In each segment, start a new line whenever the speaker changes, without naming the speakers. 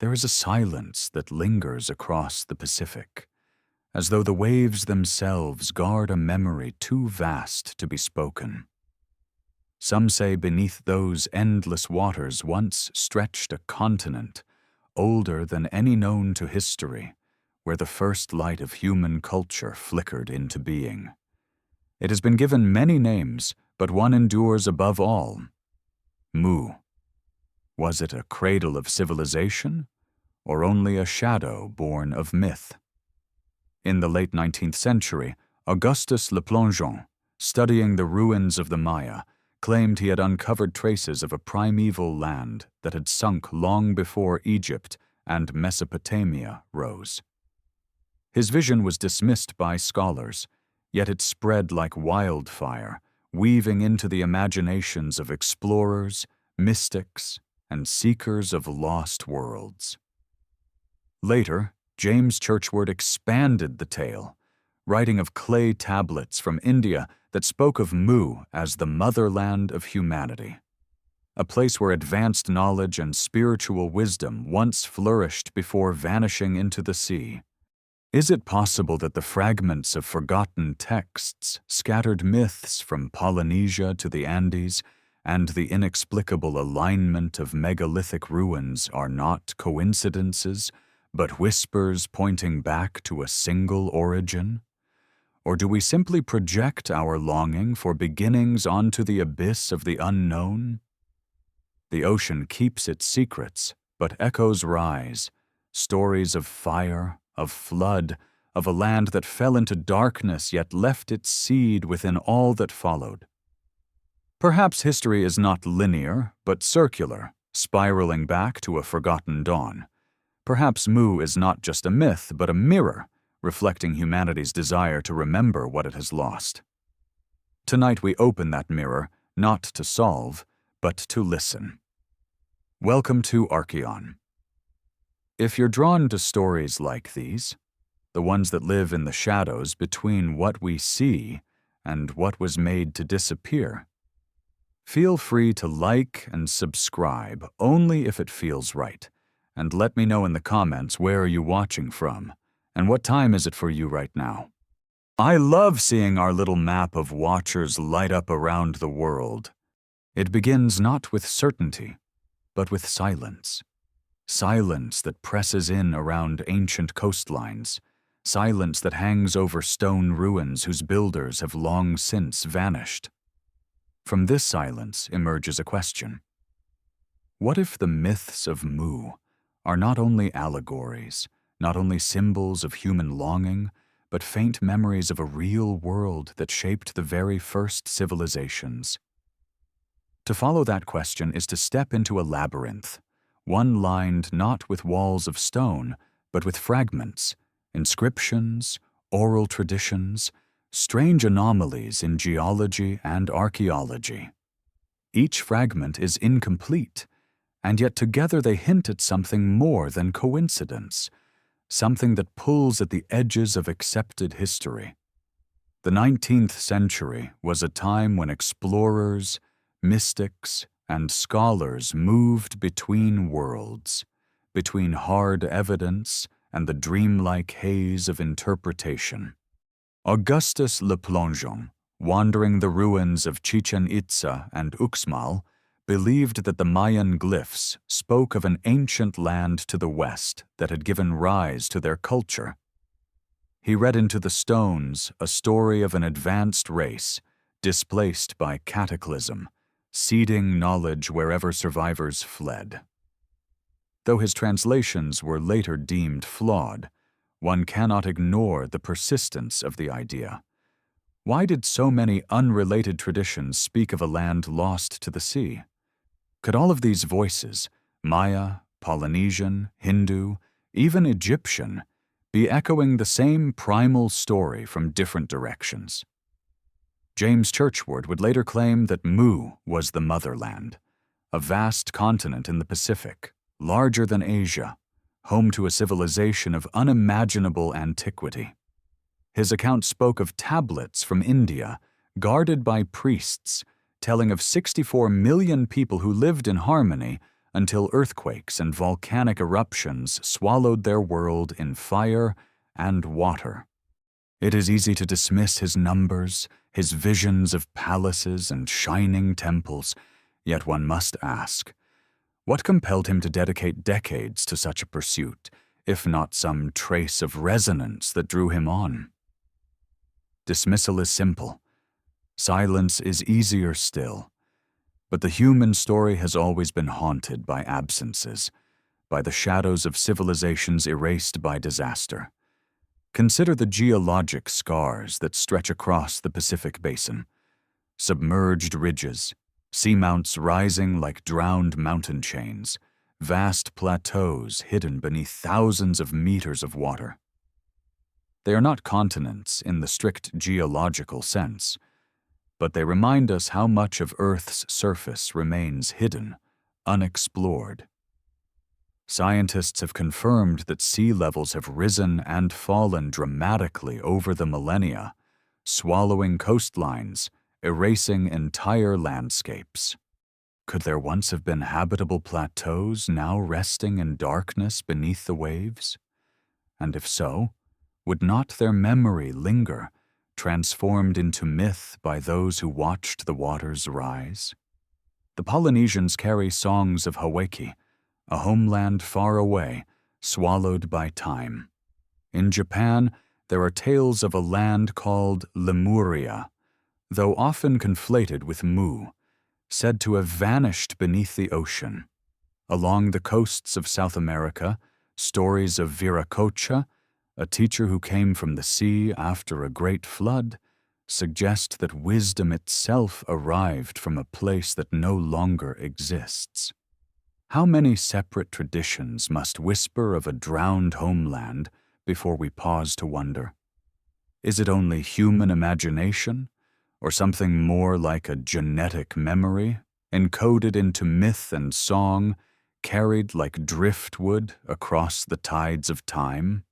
there is a silence that lingers across the Pacific, as though the waves themselves guard a memory too vast to be spoken. Some say beneath those endless waters once stretched a continent, older than any known to history, where the first light of human culture flickered into being. It has been given many names, but one endures above all: Mu. Was it a cradle of civilization, or only a shadow born of myth? In the late 19th century, Augustus Le Plongeon, studying the ruins of the Maya, claimed he had uncovered traces of a primeval land that had sunk long before Egypt and Mesopotamia rose. His vision was dismissed by scholars, yet it spread like wildfire, weaving into the imaginations of explorers, mystics, and seekers of lost worlds. Later, James Churchward expanded the tale, writing of clay tablets from India that spoke of Mu as the motherland of humanity, a place where advanced knowledge and spiritual wisdom once flourished before vanishing into the sea. Is it possible that the fragments of forgotten texts, scattered myths from Polynesia to the Andes, and the inexplicable alignment of megalithic ruins are not coincidences, but whispers pointing back to a single origin? Or do we simply project our longing for beginnings onto the abyss of the unknown? The ocean keeps its secrets, but echoes rise, stories of fire, of flood, of a land that fell into darkness yet left its seed within all that followed. Perhaps history is not linear, but circular, spiraling back to a forgotten dawn. Perhaps Mu is not just a myth, but a mirror, reflecting humanity's desire to remember what it has lost. Tonight we open that mirror, not to solve, but to listen. Welcome to ARCHAEON. If you're drawn to stories like these, the ones that live in the shadows between what we see and what was made to disappear, feel free to like and subscribe only if it feels right, and let me know in the comments where are you watching from, and what time is it for you right now. I love seeing our little map of watchers light up around the world. It begins not with certainty, but with silence. Silence that presses in around ancient coastlines, silence that hangs over stone ruins whose builders have long since vanished. From this silence emerges a question. What if the myths of Mu are not only allegories, not only symbols of human longing, but faint memories of a real world that shaped the very first civilizations? To follow that question is to step into a labyrinth, one lined not with walls of stone, but with fragments, inscriptions, oral traditions, strange anomalies in geology and archaeology. Each fragment is incomplete, and yet together they hint at something more than coincidence, something that pulls at the edges of accepted history. The 19th century was a time when explorers, mystics, and scholars moved between worlds, between hard evidence and the dreamlike haze of interpretation. Augustus Le Plongeon, wandering the ruins of Chichen Itza and Uxmal, believed that the Mayan glyphs spoke of an ancient land to the west that had given rise to their culture. He read into the stones a story of an advanced race, displaced by cataclysm, seeding knowledge wherever survivors fled. Though his translations were later deemed flawed, one cannot ignore the persistence of the idea. Why did so many unrelated traditions speak of a land lost to the sea? Could all of these voices, Maya, Polynesian, Hindu, even Egyptian, be echoing the same primal story from different directions? James Churchward would later claim that Mu was the motherland, a vast continent in the Pacific, larger than Asia, home to a civilization of unimaginable antiquity. His account spoke of tablets from India, guarded by priests, telling of 64 million people who lived in harmony until earthquakes and volcanic eruptions swallowed their world in fire and water. It is easy to dismiss his numbers, his visions of palaces and shining temples, yet one must ask, what compelled him to dedicate decades to such a pursuit, if not some trace of resonance that drew him on? Dismissal is simple. Silence is easier still. But the human story has always been haunted by absences, by the shadows of civilizations erased by disaster. Consider the geologic scars that stretch across the Pacific Basin. Submerged ridges, seamounts rising like drowned mountain chains, vast plateaus hidden beneath thousands of meters of water. They are not continents in the strict geological sense, but they remind us how much of Earth's surface remains hidden, unexplored. Scientists have confirmed that sea levels have risen and fallen dramatically over the millennia, swallowing coastlines, erasing entire landscapes. Could there once have been habitable plateaus now resting in darkness beneath the waves? And if so, would not their memory linger, transformed into myth by those who watched the waters rise? The Polynesians carry songs of Hawaii, a homeland far away, swallowed by time. In Japan, there are tales of a land called Lemuria, though often conflated with Mu, said to have vanished beneath the ocean. Along the coasts of South America, stories of Viracocha, a teacher who came from the sea after a great flood, suggest that wisdom itself arrived from a place that no longer exists. How many separate traditions must whisper of a drowned homeland before we pause to wonder? Is it only human imagination, or something more like a genetic memory, encoded into myth and song, carried like driftwood across the tides of time?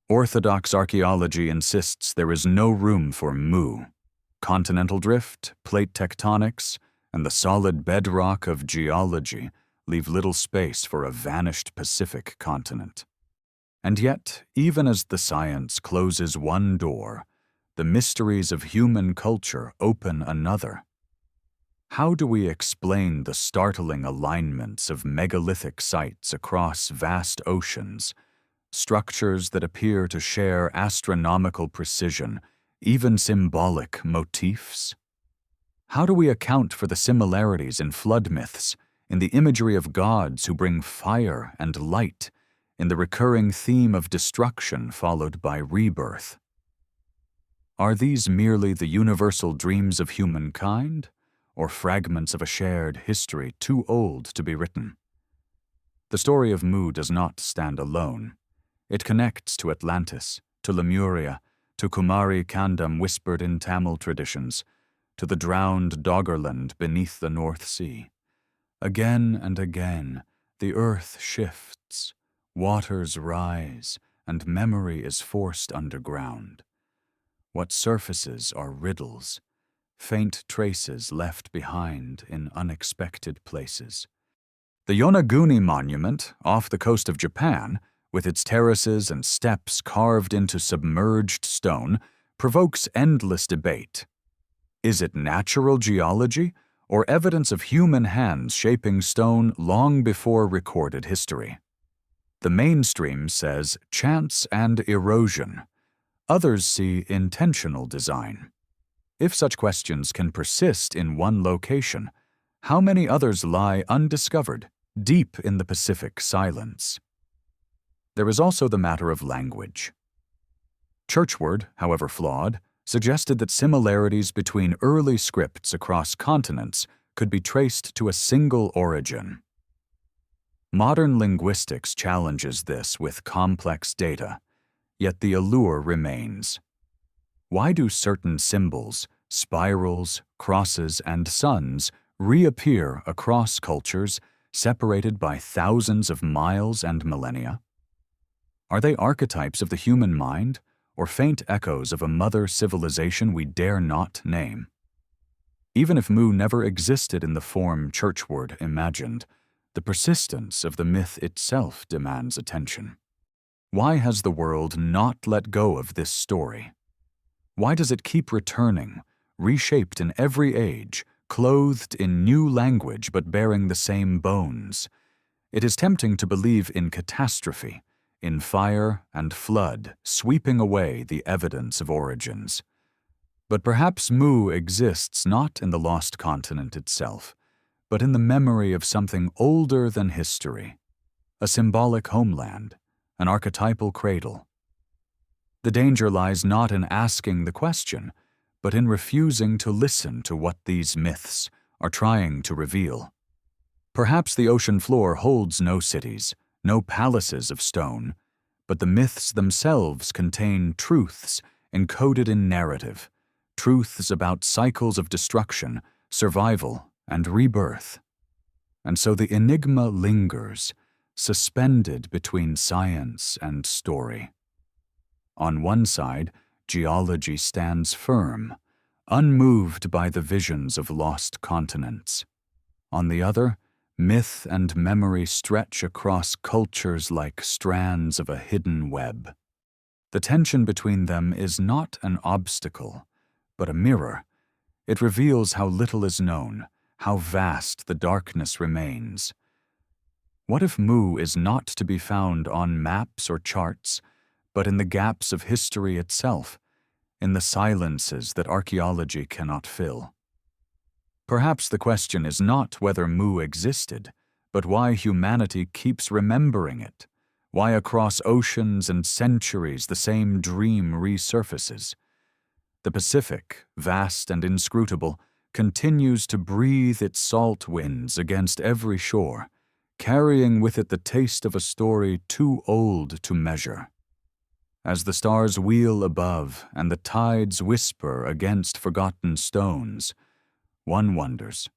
Orthodox archaeology insists there is no room for Mu. Continental drift, plate tectonics, and the solid bedrock of geology leave little space for a vanished Pacific continent. And yet, even as the science closes one door, the mysteries of human culture open another. How do we explain the startling alignments of megalithic sites across vast oceans, structures that appear to share astronomical precision, even symbolic motifs? How do we account for the similarities in flood myths, in the imagery of gods who bring fire and light, in the recurring theme of destruction followed by rebirth? Are these merely the universal dreams of humankind, or fragments of a shared history too old to be written? The story of Mu does not stand alone. It connects to Atlantis, to Lemuria, to Kumari Kandam whispered in Tamil traditions, to the drowned Doggerland beneath the North Sea. Again and again, the earth shifts, waters rise, and memory is forced underground. What surfaces are riddles, faint traces left behind in unexpected places. The Yonaguni Monument, off the coast of Japan, with its terraces and steps carved into submerged stone, provokes endless debate. Is it natural geology, or evidence of human hands shaping stone long before recorded history? The mainstream says chance and erosion. Others see intentional design. If such questions can persist in one location, how many others lie undiscovered, deep in the Pacific silence? There is also the matter of language. Churchward, however flawed, suggested that similarities between early scripts across continents could be traced to a single origin. Modern linguistics challenges this with complex data, yet the allure remains. Why do certain symbols, spirals, crosses, and suns reappear across cultures separated by thousands of miles and millennia? Are they archetypes of the human mind, or faint echoes of a mother civilization we dare not name? Even if Mu never existed in the form Churchward imagined, The persistence of the myth itself demands attention. Why has the world not let go of this story? Why does it keep returning, reshaped in every age, clothed in new language but bearing the same bones? It is tempting to believe in catastrophe, in fire and flood sweeping away the evidence of origins. But perhaps Mu exists not in the lost continent itself, but in the memory of something older than history, a symbolic homeland, an archetypal cradle. The danger lies not in asking the question, but in refusing to listen to what these myths are trying to reveal. Perhaps the ocean floor holds no cities, no palaces of stone, but the myths themselves contain truths encoded in narrative, truths about cycles of destruction, survival, and rebirth. And so the enigma lingers, suspended between science and story. On one side, geology stands firm, unmoved by the visions of lost continents. On the other, myth and memory stretch across cultures like strands of a hidden web. The tension between them is not an obstacle, but a mirror. It reveals how little is known, how vast the darkness remains. What if Mu is not to be found on maps or charts, but in the gaps of history itself, in the silences that archaeology cannot fill? Perhaps the question is not whether Mu existed, but why humanity keeps remembering it, why across oceans and centuries the same dream resurfaces. The Pacific, vast and inscrutable, continues to breathe its salt winds against every shore, carrying with it the taste of a story too old to measure. As the stars wheel above and the tides whisper against forgotten stones, one wonders,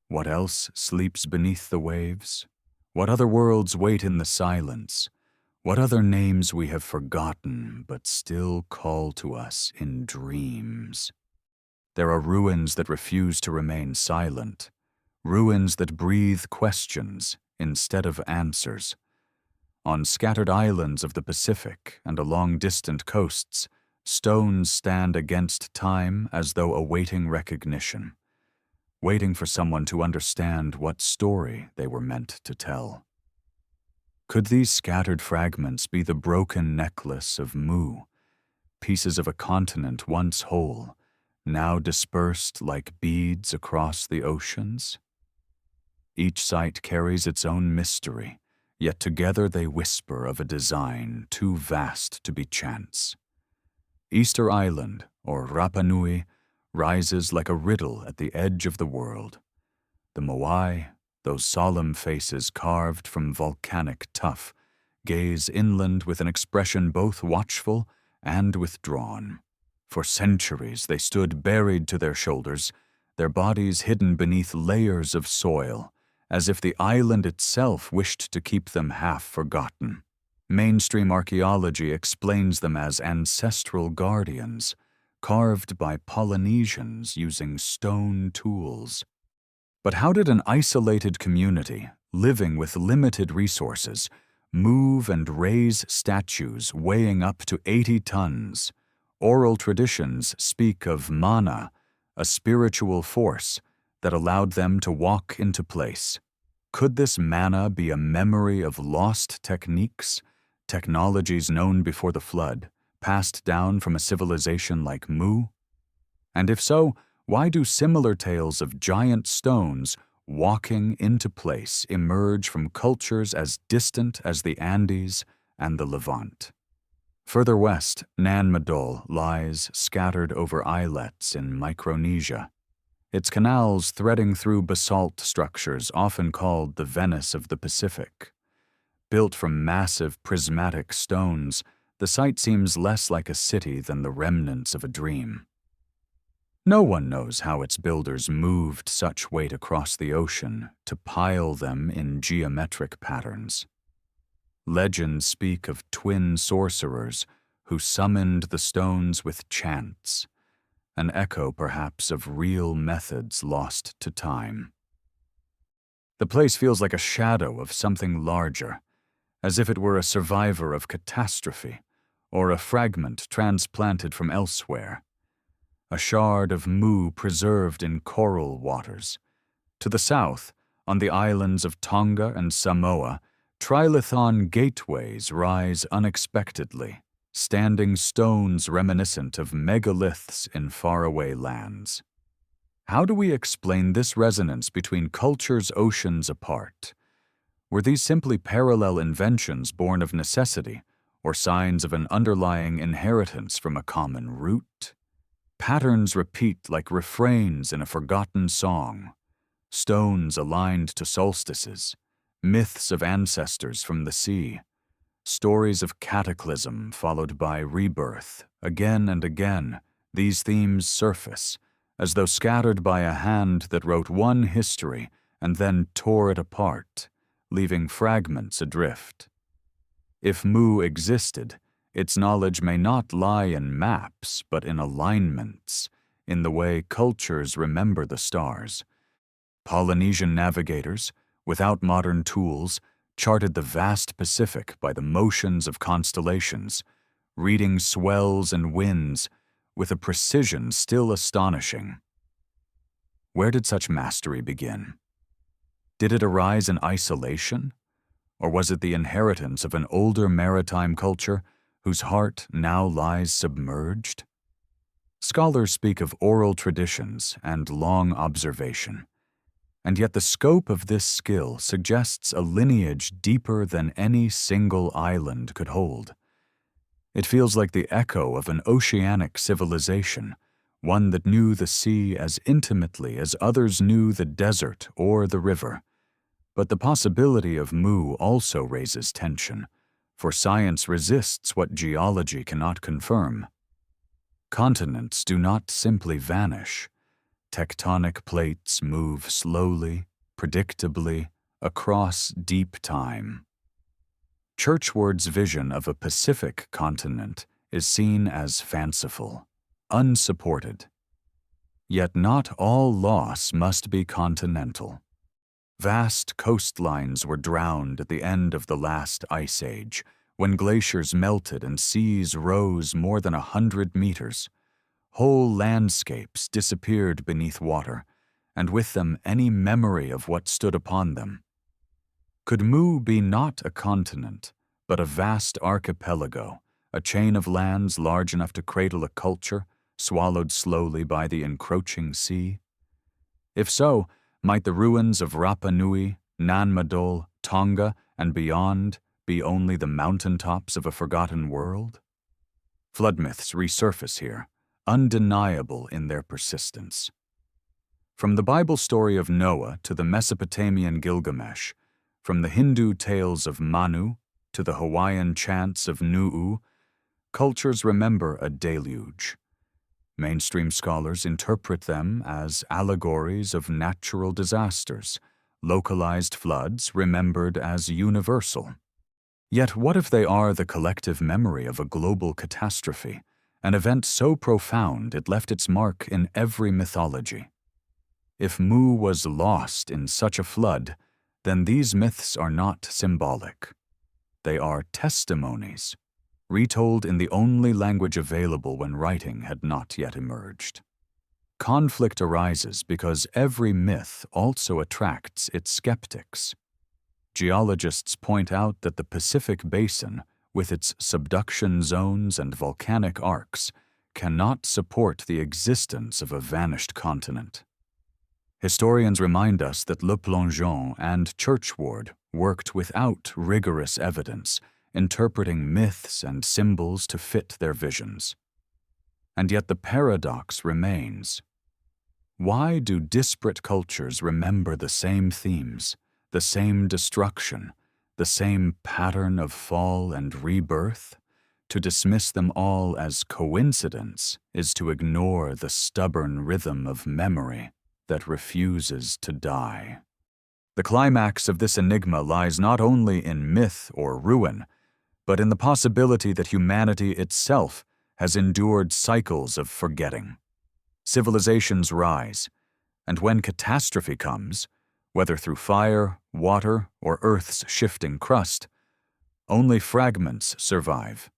what else sleeps beneath the waves? What other worlds wait in the silence? What other names we have forgotten but still call to us in dreams? There are ruins that refuse to remain silent, ruins that breathe questions instead of answers. On scattered islands of the Pacific and along distant coasts, stones stand against time as though awaiting recognition, waiting for someone to understand what story they were meant to tell. Could these scattered fragments be the broken necklace of Mu, pieces of a continent once whole, now dispersed like beads across the oceans? Each site carries its own mystery, yet together they whisper of a design too vast to be chance. Easter Island, or Rapa Nui, rises like a riddle at the edge of the world. The Moai, those solemn faces carved from volcanic tuff, gaze inland with an expression both watchful and withdrawn. For centuries they stood buried to their shoulders, their bodies hidden beneath layers of soil, as if the island itself wished to keep them half forgotten. Mainstream archaeology explains them as ancestral guardians, carved by Polynesians using stone tools. But how did an isolated community, living with limited resources, move and raise statues weighing up to 80 tons? Oral traditions speak of mana, a spiritual force that allowed them to walk into place. Could this mana be a memory of lost techniques, technologies known before the flood, passed down from a civilization like Mu? And if so, why do similar tales of giant stones walking into place emerge from cultures as distant as the Andes and the Levant? Further west, Nan Madol lies scattered over islets in Micronesia, its canals threading through basalt structures often called the Venice of the Pacific. Built from massive prismatic stones, the site seems less like a city than the remnants of a dream. No one knows how its builders moved such weight across the ocean to pile them in geometric patterns. Legends speak of twin sorcerers who summoned the stones with chants, an echo perhaps of real methods lost to time. The place feels like a shadow of something larger, as if it were a survivor of catastrophe, or a fragment transplanted from elsewhere. A shard of Mu preserved in coral waters. To the south, on the islands of Tonga and Samoa, trilithon gateways rise unexpectedly, standing stones reminiscent of megaliths in faraway lands. How do we explain this resonance between cultures oceans apart? Were these simply parallel inventions born of necessity, or signs of an underlying inheritance from a common root? Patterns repeat like refrains in a forgotten song. Stones aligned to solstices, myths of ancestors from the sea, stories of cataclysm followed by rebirth. Again and again, these themes surface, as though scattered by a hand that wrote one history and then tore it apart, leaving fragments adrift. If Mu existed, its knowledge may not lie in maps, but in alignments, in the way cultures remember the stars. Polynesian navigators, without modern tools, charted the vast Pacific by the motions of constellations, reading swells and winds with a precision still astonishing. Where did such mastery begin? Did it arise in isolation? Or was it the inheritance of an older maritime culture whose heart now lies submerged? Scholars speak of oral traditions and long observation, and yet the scope of this skill suggests a lineage deeper than any single island could hold. It feels like the echo of an oceanic civilization, one that knew the sea as intimately as others knew the desert or the river. But the possibility of Mu also raises tension, for science resists what geology cannot confirm. Continents do not simply vanish. Tectonic plates move slowly, predictably, across deep time. Churchward's vision of a Pacific continent is seen as fanciful, unsupported. Yet not all loss must be continental. Vast coastlines were drowned at the end of the last ice age, when glaciers melted and seas rose more than 100 meters. Whole landscapes disappeared beneath water, and with them any memory of what stood upon them. Could Mu be not a continent, but a vast archipelago, a chain of lands large enough to cradle a culture, swallowed slowly by the encroaching sea? If so, might the ruins of Rapa Nui, Nan Madol, Tonga, and beyond be only the mountaintops of a forgotten world? Flood myths resurface here, undeniable in their persistence. From the Bible story of Noah to the Mesopotamian Gilgamesh, from the Hindu tales of Manu to the Hawaiian chants of Nu'u, cultures remember a deluge. Mainstream scholars interpret them as allegories of natural disasters, localized floods remembered as universal. Yet what if they are the collective memory of a global catastrophe, an event so profound it left its mark in every mythology? If Mu was lost in such a flood, then these myths are not symbolic. They are testimonies, retold in the only language available when writing had not yet emerged. Conflict arises because every myth also attracts its skeptics. Geologists point out that the Pacific Basin, with its subduction zones and volcanic arcs, cannot support the existence of a vanished continent. Historians remind us that Le Plongeon and Churchward worked without rigorous evidence, interpreting myths and symbols to fit their visions. And yet the paradox remains. Why do disparate cultures remember the same themes, the same destruction, the same pattern of fall and rebirth? To dismiss them all as coincidence is to ignore the stubborn rhythm of memory that refuses to die. The climax of this enigma lies not only in myth or ruin, but in the possibility that humanity itself has endured cycles of forgetting. Civilizations rise, and when catastrophe comes, whether through fire, water, or Earth's shifting crust. Only fragments survive.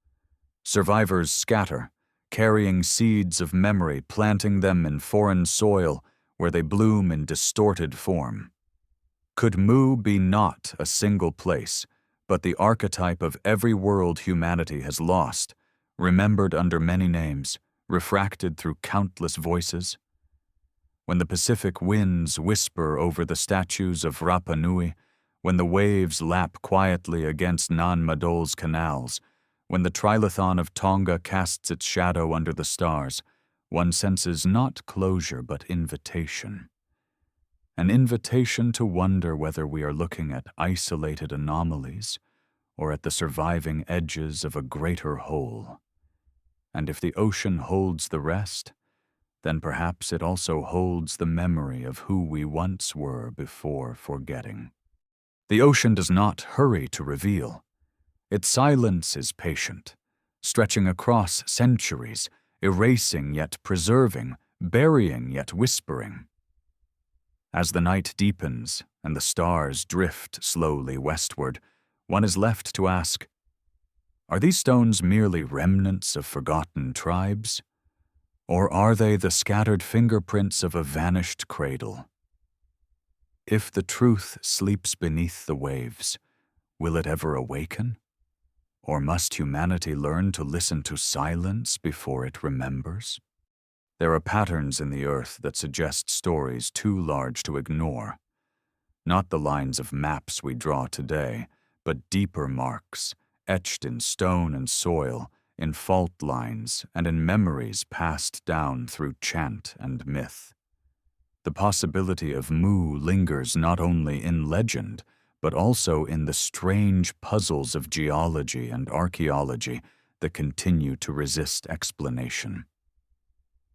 Survivors scatter, carrying seeds of memory, planting them in foreign soil where they bloom in distorted form. Could Mu be not a single place, but the archetype of every world humanity has lost, remembered under many names, refracted through countless voices? When the Pacific winds whisper over the statues of Rapa Nui, when the waves lap quietly against Nan Madol's canals, when the trilithon of Tonga casts its shadow under the stars, one senses not closure but invitation. An invitation to wonder whether we are looking at isolated anomalies or at the surviving edges of a greater whole. And if the ocean holds the rest, then perhaps it also holds the memory of who we once were before forgetting. The ocean does not hurry to reveal. Its silence is patient, stretching across centuries, erasing yet preserving, burying yet whispering. As the night deepens and the stars drift slowly westward, one is left to ask, are these stones merely remnants of forgotten tribes? Or are they the scattered fingerprints of a vanished cradle? If the truth sleeps beneath the waves, will it ever awaken? Or must humanity learn to listen to silence before it remembers? There are patterns in the earth that suggest stories too large to ignore. Not the lines of maps we draw today, but deeper marks, etched in stone and soil, in fault lines, and in memories passed down through chant and myth. The possibility of Mu lingers not only in legend, but also in the strange puzzles of geology and archaeology that continue to resist explanation.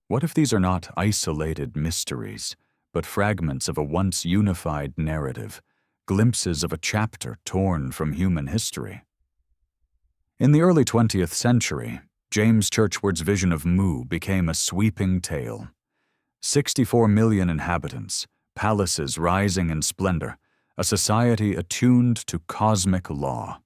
What if these are not isolated mysteries, but fragments of a once unified narrative, glimpses of a chapter torn from human history? In the early 20th century, James Churchward's vision of Mu became a sweeping tale. 64 million inhabitants, palaces rising in splendor, a society attuned to cosmic law.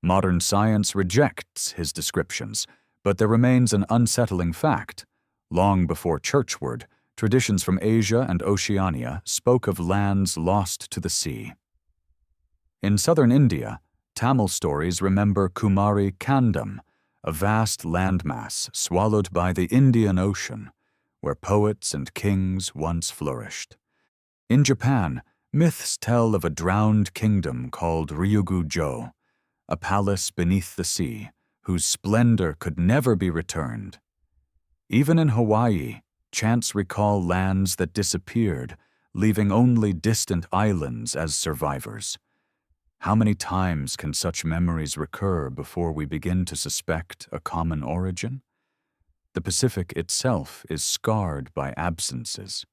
Modern science rejects his descriptions, but there remains an unsettling fact. Long before Churchward, traditions from Asia and Oceania spoke of lands lost to the sea. In southern India, Tamil stories remember Kumari Kandam, a vast landmass swallowed by the Indian Ocean, where poets and kings once flourished. In Japan, myths tell of a drowned kingdom called Ryugu-jo, a palace beneath the sea, whose splendor could never be returned. Even in Hawaii, chants recall lands that disappeared, leaving only distant islands as survivors. How many times can such memories recur before we begin to suspect a common origin? The Pacific itself is scarred by absences.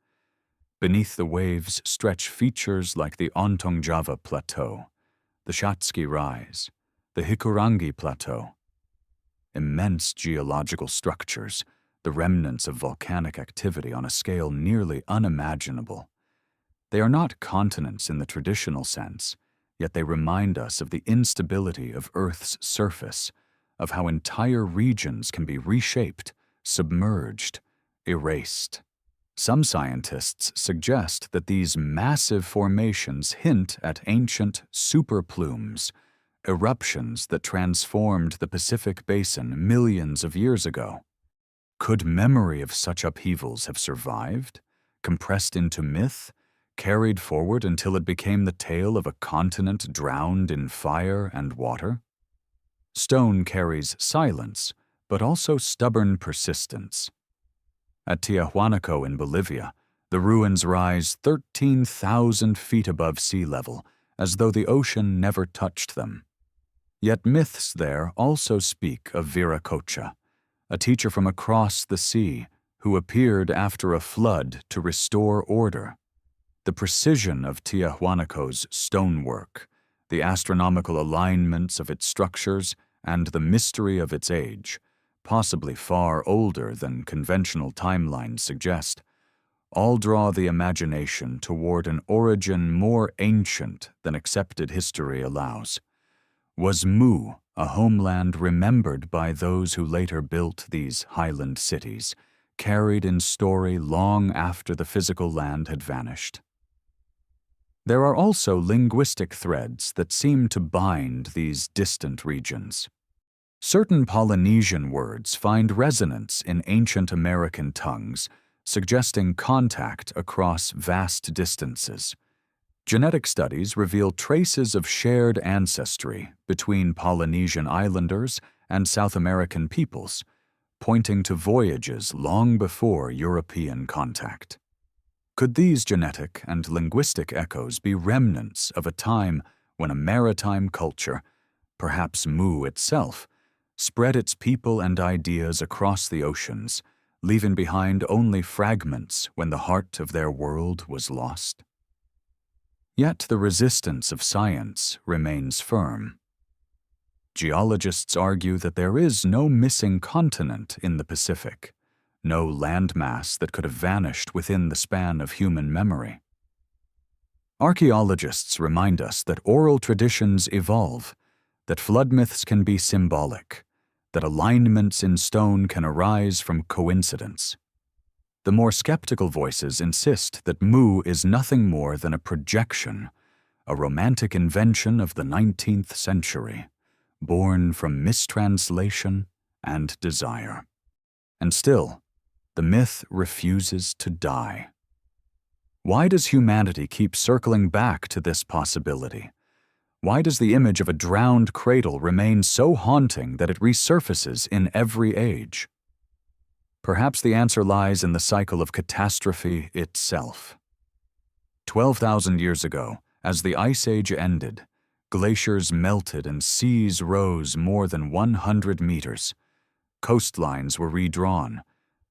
Beneath the waves stretch features like the Ontong Java Plateau, the Shatsky Rise, the Hikurangi Plateau. Immense geological structures, the remnants of volcanic activity on a scale nearly unimaginable. They are not continents in the traditional sense, yet they remind us of the instability of Earth's surface, of how entire regions can be reshaped, submerged, erased. Some scientists suggest that these massive formations hint at ancient superplumes, eruptions that transformed the Pacific Basin millions of years ago. Could memory of such upheavals have survived, compressed into myth, carried forward until it became the tale of a continent drowned in fire and water? Stone carries silence, but also stubborn persistence. At Tiahuanaco in Bolivia, the ruins rise 13,000 feet above sea level, as though the ocean never touched them. Yet myths there also speak of Viracocha, a teacher from across the sea who appeared after a flood to restore order. The precision of Tiahuanaco's stonework, the astronomical alignments of its structures, and the mystery of its age, possibly far older than conventional timelines suggest, all draw the imagination toward an origin more ancient than accepted history allows. Was Mu a homeland remembered by those who later built these highland cities, carried in story long after the physical land had vanished? There are also linguistic threads that seem to bind these distant regions. Certain Polynesian words find resonance in ancient American tongues, suggesting contact across vast distances. Genetic studies reveal traces of shared ancestry between Polynesian islanders and South American peoples, pointing to voyages long before European contact. Could these genetic and linguistic echoes be remnants of a time when a maritime culture, perhaps Mu itself, spread its people and ideas across the oceans, leaving behind only fragments when the heart of their world was lost? Yet the resistance of science remains firm. Geologists argue that there is no missing continent in the Pacific, no landmass that could have vanished within the span of human memory. Archaeologists remind us that oral traditions evolve, that flood myths can be symbolic, that alignments in stone can arise from coincidence. The more skeptical voices insist that Mu is nothing more than a projection, a romantic invention of the 19th century, born from mistranslation and desire. And still, the myth refuses to die. Why does humanity keep circling back to this possibility? Why does the image of a drowned cradle remain so haunting that it resurfaces in every age? Perhaps the answer lies in the cycle of catastrophe itself. 12,000 years ago, as the Ice Age ended, glaciers melted and seas rose more than 100 meters. Coastlines were redrawn.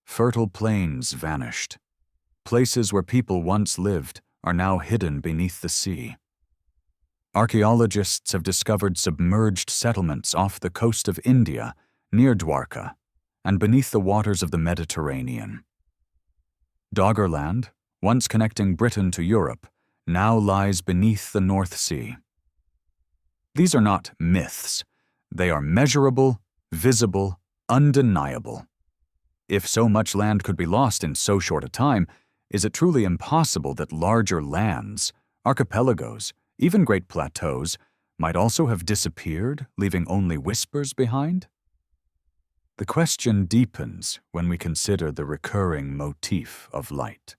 Fertile plains vanished. Places where people once lived are now hidden beneath the sea. Archaeologists have discovered submerged settlements off the coast of India, near Dwarka, and beneath the waters of the Mediterranean. Doggerland, once connecting Britain to Europe, now lies beneath the North Sea. These are not myths. They are measurable, visible, undeniable. If so much land could be lost in so short a time, is it truly impossible that larger lands, archipelagos, even great plateaus, might also have disappeared, leaving only whispers behind? The question deepens when we consider the recurring motif of light.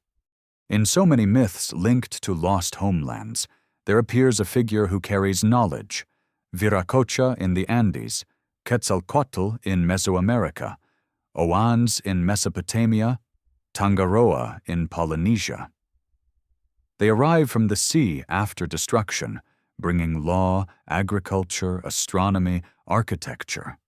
In so many myths linked to lost homelands, there appears a figure who carries knowledge: Viracocha in the Andes, Quetzalcoatl in Mesoamerica, Oannes in Mesopotamia, Tangaroa in Polynesia. They arrive from the sea after destruction, bringing law, agriculture, astronomy, architecture.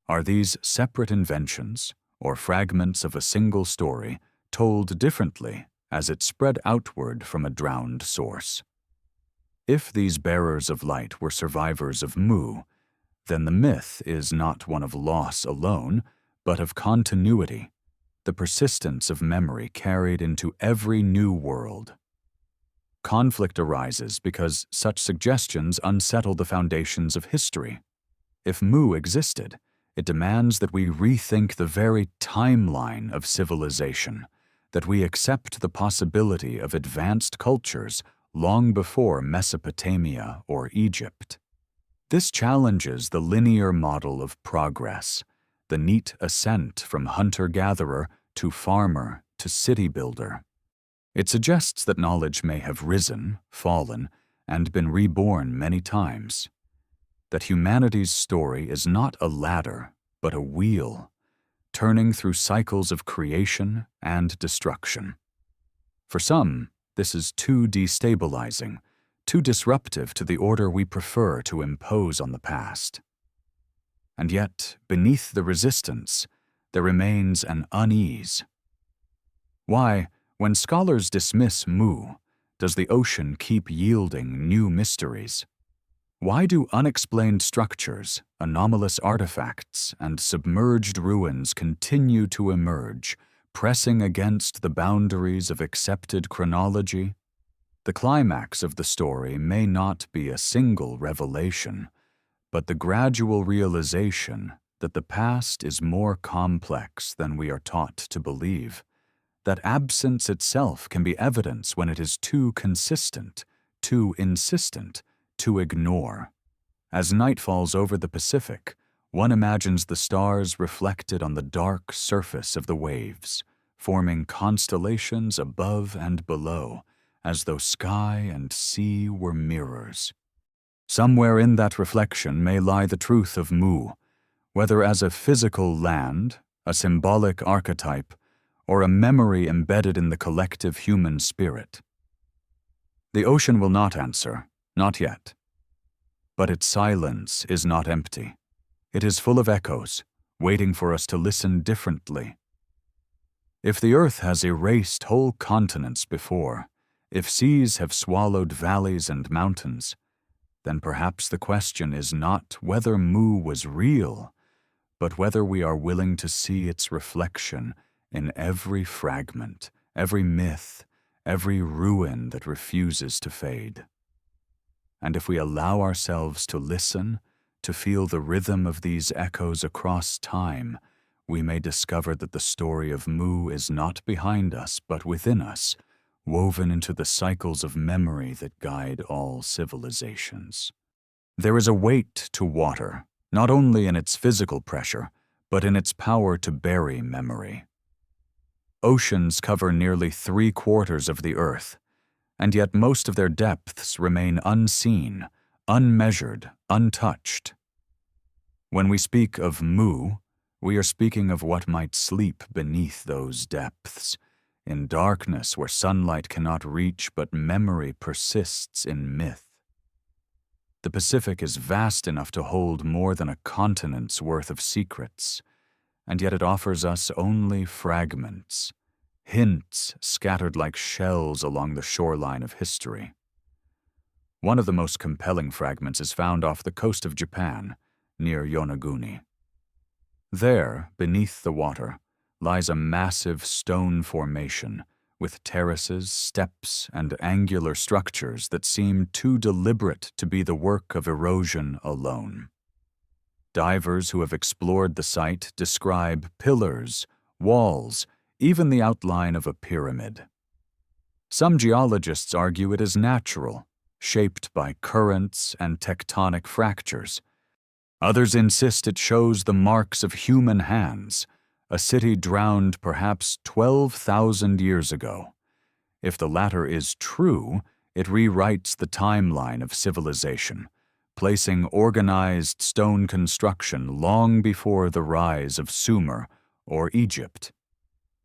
Are these separate inventions, or fragments of a single story, told differently as it spread outward from a drowned source? If these bearers of light were survivors of Mu, then the myth is not one of loss alone, but of continuity, the persistence of memory carried into every new world. Conflict arises because such suggestions unsettle the foundations of history. If Mu existed, it demands that we rethink the very timeline of civilization, that we accept the possibility of advanced cultures long before Mesopotamia or Egypt. This challenges the linear model of progress, the neat ascent from hunter-gatherer to farmer to city builder. It suggests that knowledge may have risen, fallen, and been reborn many times. That humanity's story is not a ladder, but a wheel, turning through cycles of creation and destruction. For some, this is too destabilizing, too disruptive to the order we prefer to impose on the past. And yet, beneath the resistance, there remains an unease. Why, when scholars dismiss Mu, does the ocean keep yielding new mysteries? Why do unexplained structures, anomalous artifacts, and submerged ruins continue to emerge, pressing against the boundaries of accepted chronology. The climax of the story may not be a single revelation, but the gradual realization that the past is more complex than we are taught to believe, that absence itself can be evidence when it is too consistent, too insistent, to ignore. As night falls over the Pacific, one imagines the stars reflected on the dark surface of the waves, forming constellations above and below, as though sky and sea were mirrors. Somewhere in that reflection may lie the truth of Mu, whether as a physical land, a symbolic archetype, or a memory embedded in the collective human spirit. The ocean will not answer, not yet. But its silence is not empty. It is full of echoes, waiting for us to listen differently. If the earth has erased whole continents before, if seas have swallowed valleys and mountains, then perhaps the question is not whether Mu was real, but whether we are willing to see its reflection in every fragment, every myth, every ruin that refuses to fade. And if we allow ourselves to listen, to feel the rhythm of these echoes across time, we may discover that the story of Mu is not behind us, but within us, woven into the cycles of memory that guide all civilizations. There is a weight to water, not only in its physical pressure, but in its power to bury memory. Oceans cover nearly 3/4 of the earth, and yet most of their depths remain unseen, unmeasured, untouched. When we speak of Mu, we are speaking of what might sleep beneath those depths, in darkness where sunlight cannot reach but memory persists in myth. The Pacific is vast enough to hold more than a continent's worth of secrets, and yet it offers us only fragments, hints scattered like shells along the shoreline of history. One of the most compelling fragments is found off the coast of Japan, near Yonaguni. There, beneath the water, lies a massive stone formation with terraces, steps, and angular structures that seem too deliberate to be the work of erosion alone. Divers who have explored the site describe pillars, walls, even the outline of a pyramid. Some geologists argue it is natural, shaped by currents and tectonic fractures. Others insist it shows the marks of human hands, a city drowned perhaps 12,000 years ago. If the latter is true, it rewrites the timeline of civilization, placing organized stone construction long before the rise of Sumer or Egypt.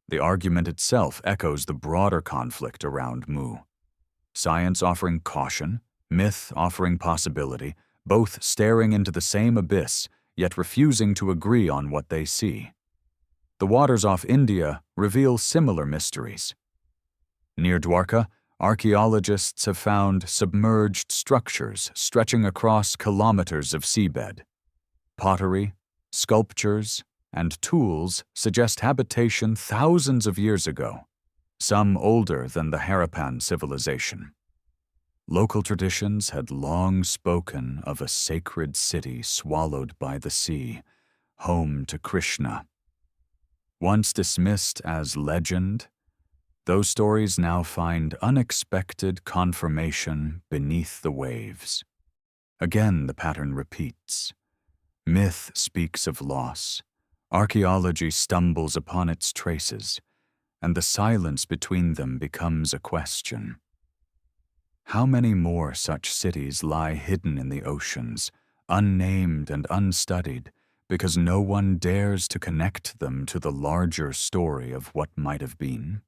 The argument itself echoes the broader conflict around Mu. Science offering caution, myth offering possibility, both staring into the same abyss, yet refusing to agree on what they see. The waters off India reveal similar mysteries. Near Dwarka, archaeologists have found submerged structures stretching across kilometers of seabed. Pottery, sculptures, and tools suggest habitation thousands of years ago, some older than the Harappan civilization. Local traditions had long spoken of a sacred city swallowed by the sea, home to Krishna. Once dismissed as legend, those stories now find unexpected confirmation beneath the waves. Again, the pattern repeats. Myth speaks of loss. Archaeology stumbles upon its traces, and the silence between them becomes a question. How many more such cities lie hidden in the oceans, unnamed and unstudied, because no one dares to connect them to the larger story of what might have been?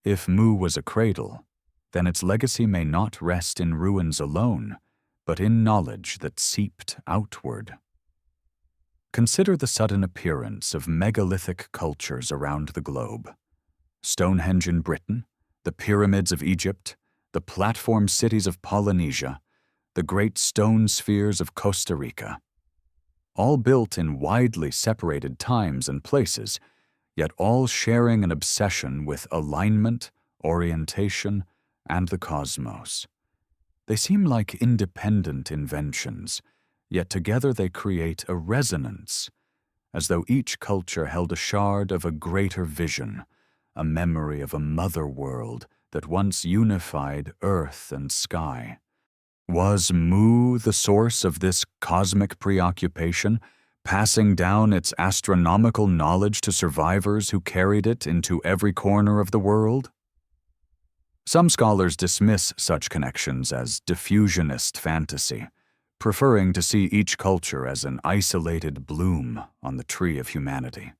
If Mu was a cradle, then its legacy may not rest in ruins alone, but in knowledge that seeped outward. Consider the sudden appearance of megalithic cultures around the globe. Stonehenge in Britain, the pyramids of Egypt, the platform cities of Polynesia, the great stone spheres of Costa Rica. All built in widely separated times and places, yet all sharing an obsession with alignment, orientation, and the cosmos. They seem like independent inventions, yet together they create a resonance, as though each culture held a shard of a greater vision, a memory of a mother world that once unified earth and sky. Was Mu the source of this cosmic preoccupation, passing down its astronomical knowledge to survivors who carried it into every corner of the world? Some scholars dismiss such connections as diffusionist fantasy, preferring to see each culture as an isolated bloom on the tree of humanity.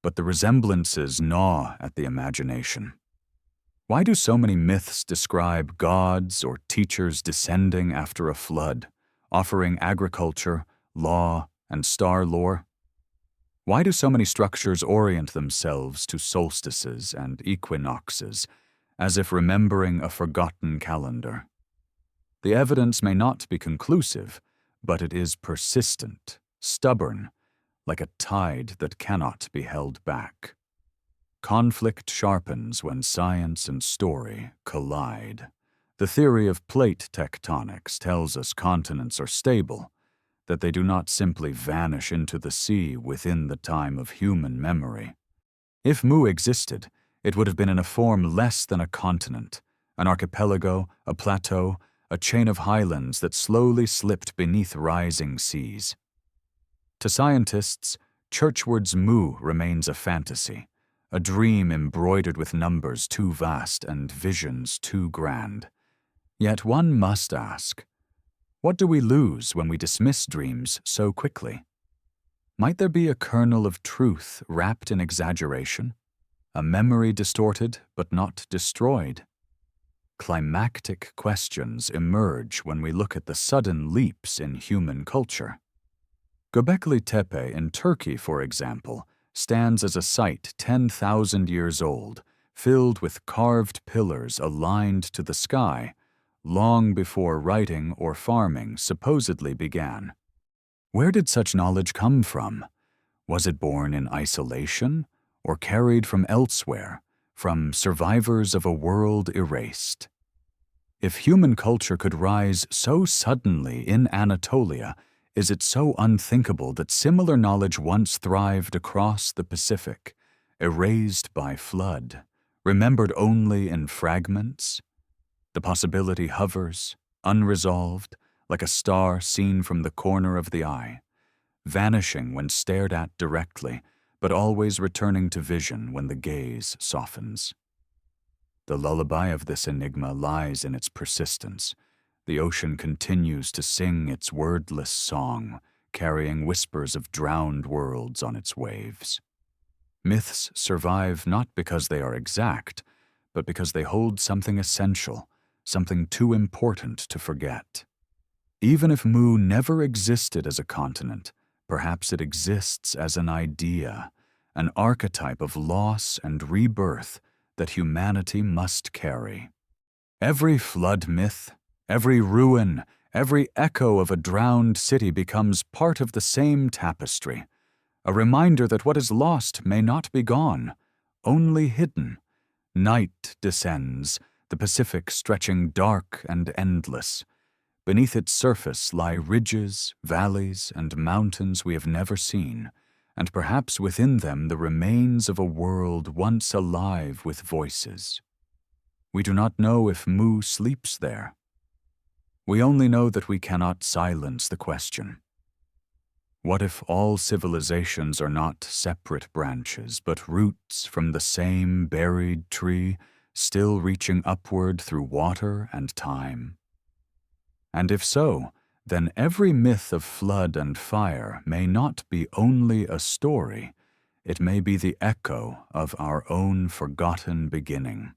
But the resemblances gnaw at the imagination. Why do so many myths describe gods or teachers descending after a flood, offering agriculture, law, and star lore? Why do so many structures orient themselves to solstices and equinoxes, as if remembering a forgotten calendar? The evidence may not be conclusive, but it is persistent, stubborn, like a tide that cannot be held back. Conflict sharpens when science and story collide. The theory of plate tectonics tells us continents are stable, that they do not simply vanish into the sea within the time of human memory. If Mu existed, it would have been in a form less than a continent, an archipelago, a plateau, a chain of highlands that slowly slipped beneath rising seas. To scientists, Churchward's Mu remains a fantasy, a dream embroidered with numbers too vast and visions too grand. Yet one must ask, what do we lose when we dismiss dreams so quickly? Might there be a kernel of truth wrapped in exaggeration? A memory distorted but not destroyed? Climactic questions emerge when we look at the sudden leaps in human culture. Göbekli Tepe in Turkey, for example, stands as a site 10,000 years old, filled with carved pillars aligned to the sky, long before writing or farming supposedly began. Where did such knowledge come from? Was it born in isolation, or carried from elsewhere, from survivors of a world erased? If human culture could rise so suddenly in Anatolia, is it so unthinkable that similar knowledge once thrived across the Pacific, erased by flood, remembered only in fragments? The possibility hovers, unresolved, like a star seen from the corner of the eye, vanishing when stared at directly, but always returning to vision when the gaze softens. The lullaby of this enigma lies in its persistence. The ocean continues to sing its wordless song, carrying whispers of drowned worlds on its waves. Myths survive not because they are exact, but because they hold something essential, something too important to forget. Even if Mu never existed as a continent, perhaps it exists as an idea, an archetype of loss and rebirth that humanity must carry. Every flood myth, every ruin, every echo of a drowned city becomes part of the same tapestry, a reminder that what is lost may not be gone, only hidden. Night descends, the Pacific stretching dark and endless. Beneath its surface lie ridges, valleys, and mountains we have never seen, and perhaps within them the remains of a world once alive with voices. We do not know if Mu sleeps there. We only know that we cannot silence the question. What if all civilizations are not separate branches, but roots from the same buried tree, still reaching upward through water and time? And if so, then every myth of flood and fire may not be only a story, it may be the echo of our own forgotten beginning.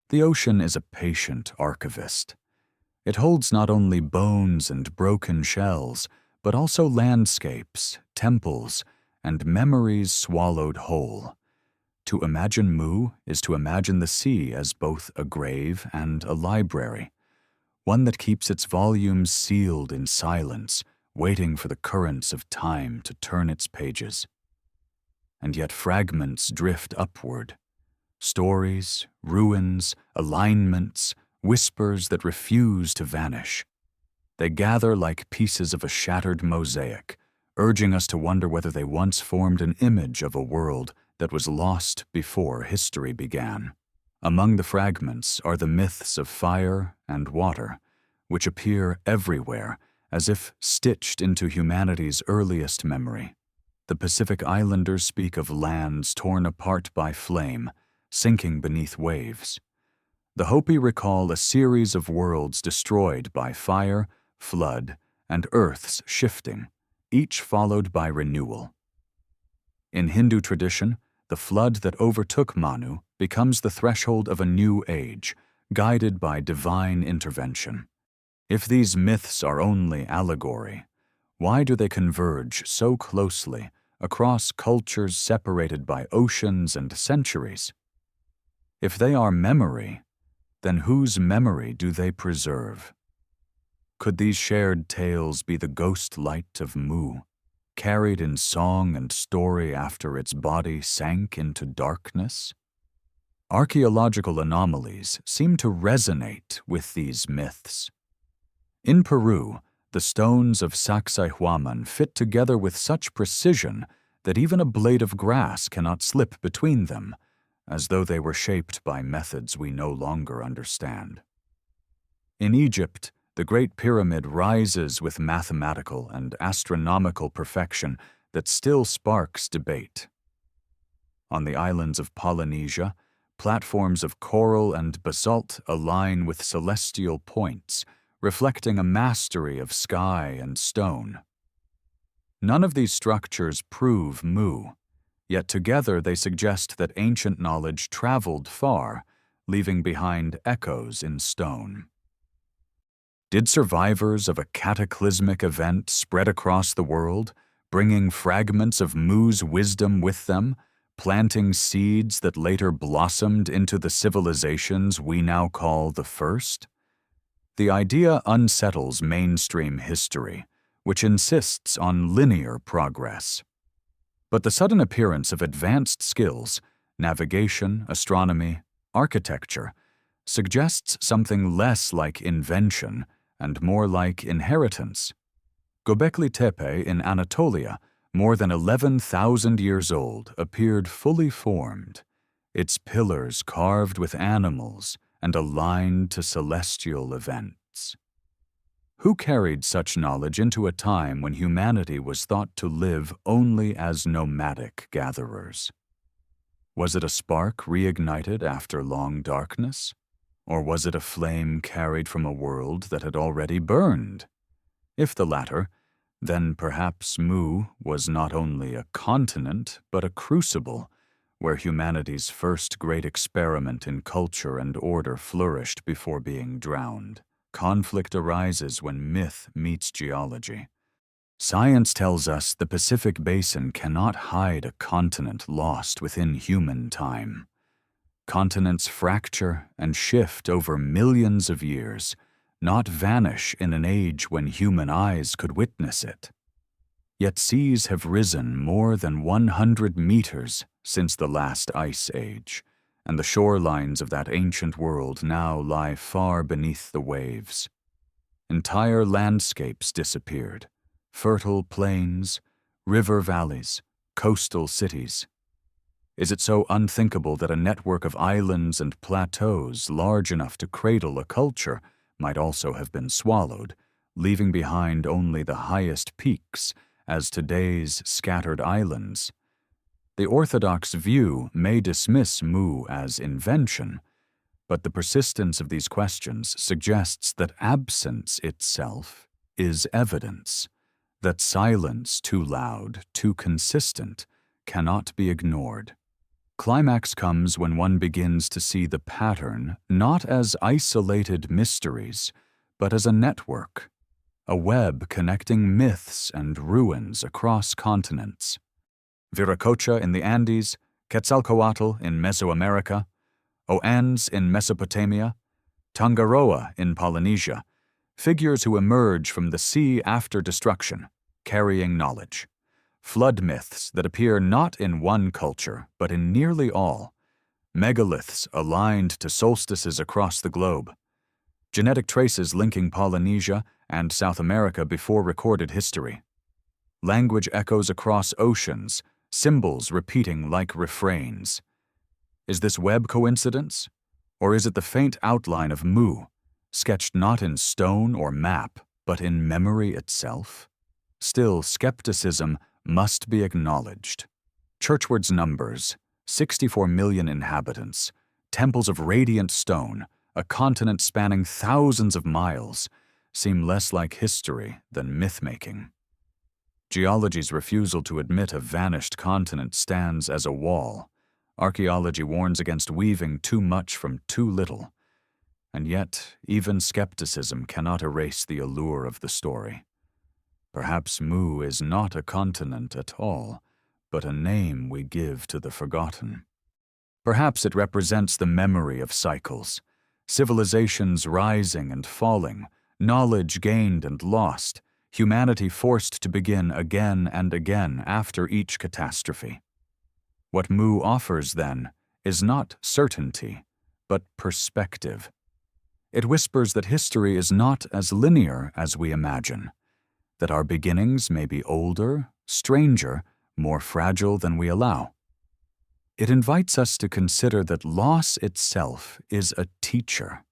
The ocean is a patient archivist. It holds not only bones and broken shells, but also landscapes, temples, and memories swallowed whole. To imagine Mu is to imagine the sea as both a grave and a library, one that keeps its volumes sealed in silence, waiting for the currents of time to turn its pages. and yet fragments drift upward. Stories, ruins, alignments, whispers that refuse to vanish. They gather like pieces of a shattered mosaic, urging us to wonder whether they once formed an image of a world that was lost before history began. Among the fragments are the myths of fire and water, which appear everywhere, as if stitched into humanity's earliest memory. The Pacific Islanders speak of lands torn apart by flame, sinking beneath waves. The Hopi recall a series of worlds destroyed by fire, flood, and Earth's shifting, each followed by renewal. In Hindu tradition, the flood that overtook Manu becomes the threshold of a new age, guided by divine intervention. If these myths are only allegory, why do they converge so closely across cultures separated by oceans and centuries? If they are memory, then whose memory do they preserve? Could these shared tales be the ghost light of Mu, carried in song and story after its body sank into darkness? Archaeological anomalies seem to resonate with these myths. In Peru, the stones of Sacsayhuaman fit together with such precision that even a blade of grass cannot slip between them, as though they were shaped by methods we no longer understand. In Egypt, the Great Pyramid rises with mathematical and astronomical perfection that still sparks debate. On the islands of Polynesia, platforms of coral and basalt align with celestial points, reflecting a mastery of sky and stone. None of these structures prove Mu, yet together they suggest that ancient knowledge traveled far, leaving behind echoes in stone. Did survivors of a cataclysmic event spread across the world, bringing fragments of Mu's wisdom with them, planting seeds that later blossomed into the civilizations we now call the First? The idea unsettles mainstream history, which insists on linear progress. But the sudden appearance of advanced skills, navigation, astronomy, architecture, suggests something less like invention and more like inheritance. Göbekli Tepe in Anatolia, more than 11,000 years old, appeared fully formed, its pillars carved with animals and aligned to celestial events. Who carried such knowledge into a time when humanity was thought to live only as nomadic gatherers? Was it a spark reignited after long darkness? Or was it a flame carried from a world that had already burned? If the latter, then perhaps Mu was not only a continent, but a crucible, where humanity's first great experiment in culture and order flourished before being drowned. Conflict arises when myth meets geology. Science tells us the Pacific Basin cannot hide a continent lost within human time. Continents fracture and shift over millions of years, not vanish in an age when human eyes could witness it. Yet seas have risen more than 100 meters since the last ice age, and the shorelines of that ancient world now lie far beneath the waves. Entire landscapes disappeared, fertile plains, river valleys, coastal cities. Is it so unthinkable that a network of islands and plateaus large enough to cradle a culture might also have been swallowed, leaving behind only the highest peaks as today's scattered islands? The orthodox view may dismiss Mu as invention, but the persistence of these questions suggests that absence itself is evidence, that silence too loud, too consistent, cannot be ignored. Climax comes when one begins to see the pattern not as isolated mysteries, but as a network, a web connecting myths and ruins across continents. Viracocha in the Andes, Quetzalcoatl in Mesoamerica, Oannes in Mesopotamia, Tangaroa in Polynesia, figures who emerge from the sea after destruction, carrying knowledge. flood myths that appear not in one culture, but in nearly all, megaliths aligned to solstices across the globe, genetic traces linking Polynesia and South America before recorded history, language echoes across oceans, symbols repeating like refrains. Is this web coincidence? Or is it the faint outline of Mu, sketched not in stone or map, but in memory itself? Still, skepticism must be acknowledged. Churchward's numbers, 64 million inhabitants, temples of radiant stone, a continent spanning thousands of miles, seem less like history than myth-making. Geology's refusal to admit a vanished continent stands as a wall. Archaeology warns against weaving too much from too little. And yet, even skepticism cannot erase the allure of the story. Perhaps Mu is not a continent at all, but a name we give to the forgotten. Perhaps it represents the memory of cycles, civilizations rising and falling, knowledge gained and lost, humanity forced to begin again and again after each catastrophe. What Mu offers, then, is not certainty, but perspective. It whispers that history is not as linear as we imagine, that our beginnings may be older, stranger, more fragile than we allow. It invites us to consider that loss itself is a teacher,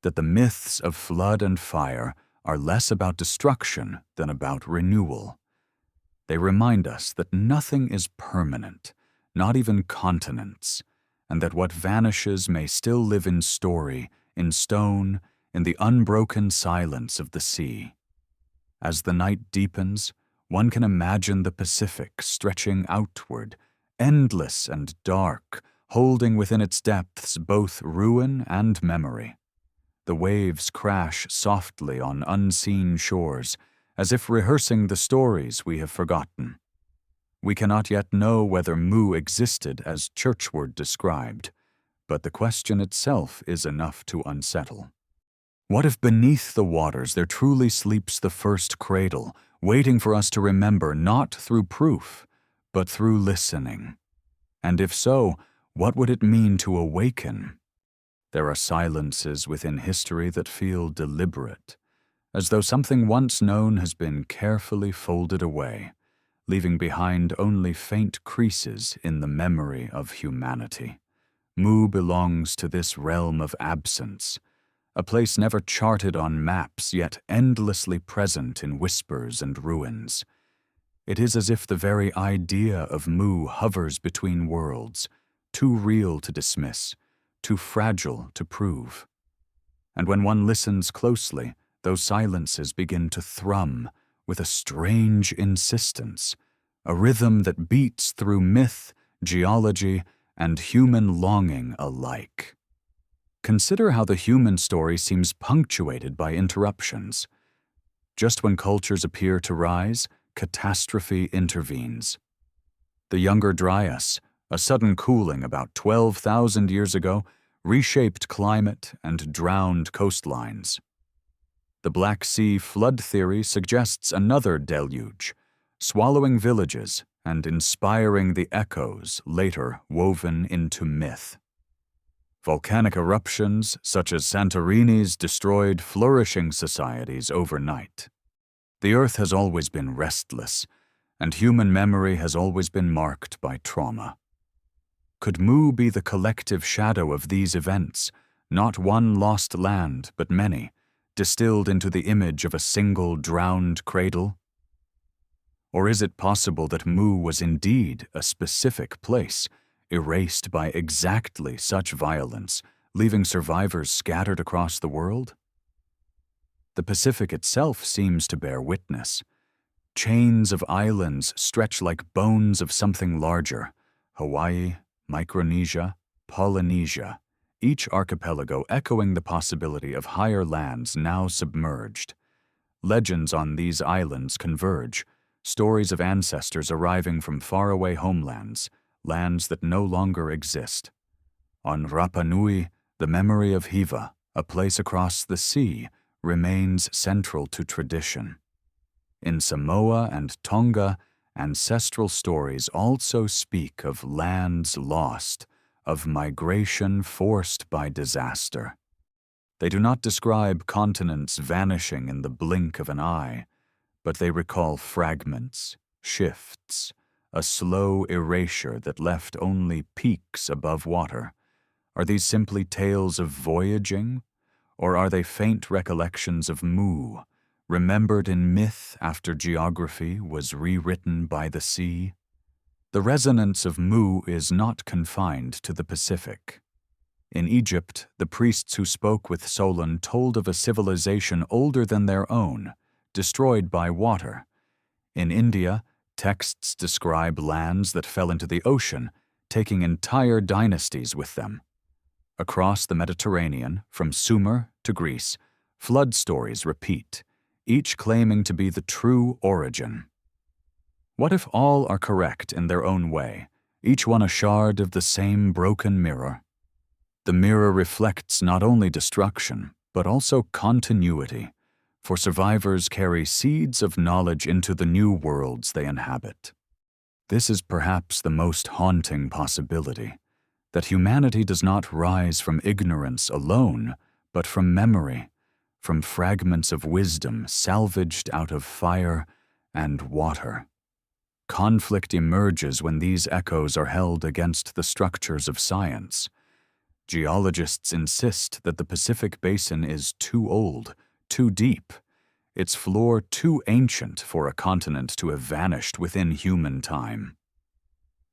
that the myths of flood and fire are less about destruction than about renewal. They remind us that nothing is permanent, not even continents, and that what vanishes may still live in story, in stone, in the unbroken silence of the sea. As the night deepens, one can imagine the Pacific stretching outward, endless and dark, holding within its depths both ruin and memory. The waves crash softly on unseen shores, as if rehearsing the stories we have forgotten. We cannot yet know whether Mu existed as Churchward described, but the question itself is enough to unsettle. What if beneath the waters there truly sleeps the first cradle, waiting for us to remember not through proof, but through listening? And if so, what would it mean to awaken? There are silences within history that feel deliberate, as though something once known has been carefully folded away, leaving behind only faint creases in the memory of humanity. Mu belongs to this realm of absence, a place never charted on maps, yet endlessly present in whispers and ruins. It is as if the very idea of Mu hovers between worlds, too real to dismiss, too fragile to prove. And when one listens closely, those silences begin to thrum with a strange insistence, a rhythm that beats through myth, geology, and human longing alike. Consider how the human story seems punctuated by interruptions. Just when cultures appear to rise, catastrophe intervenes. The Younger Dryas, a sudden cooling about 12,000 years ago, reshaped climate and drowned coastlines. The Black Sea flood theory suggests another deluge, swallowing villages and inspiring the echoes later woven into myth. Volcanic eruptions such as Santorini's destroyed flourishing societies overnight. The Earth has always been restless, and human memory has always been marked by trauma. Could Mu be the collective shadow of these events, not one lost land, but many, distilled into the image of a single drowned cradle? Or is it possible that Mu was indeed a specific place, erased by exactly such violence, leaving survivors scattered across the world? The Pacific itself seems to bear witness. Chains of islands stretch like bones of something larger: Hawaii, Micronesia, Polynesia, each archipelago echoing the possibility of higher lands now submerged. Legends on these islands converge, stories of ancestors arriving from faraway homelands, lands that no longer exist. On Rapa Nui, the memory of Hiva, a place across the sea, remains central to tradition. In Samoa and Tonga, ancestral stories also speak of lands lost, of migration forced by disaster. They do not describe continents vanishing in the blink of an eye, but they recall fragments, shifts, a slow erasure that left only peaks above water. Are these simply tales of voyaging, or are they faint recollections of Mu, remembered in myth after geography was rewritten by the sea? The resonance of Mu is not confined to the Pacific. In Egypt, the priests who spoke with Solon told of a civilization older than their own, destroyed by water. In India, texts describe lands that fell into the ocean, taking entire dynasties with them. Across the Mediterranean, from Sumer to Greece, flood stories repeat, each claiming to be the true origin. What if all are correct in their own way, each one a shard of the same broken mirror? The mirror reflects not only destruction, but also continuity, for survivors carry seeds of knowledge into the new worlds they inhabit. This is perhaps the most haunting possibility, that humanity does not rise from ignorance alone, but from memory, from fragments of wisdom salvaged out of fire and water. Conflict emerges when these echoes are held against the structures of science. Geologists insist that the Pacific Basin is too old, too deep, its floor too ancient for a continent to have vanished within human time.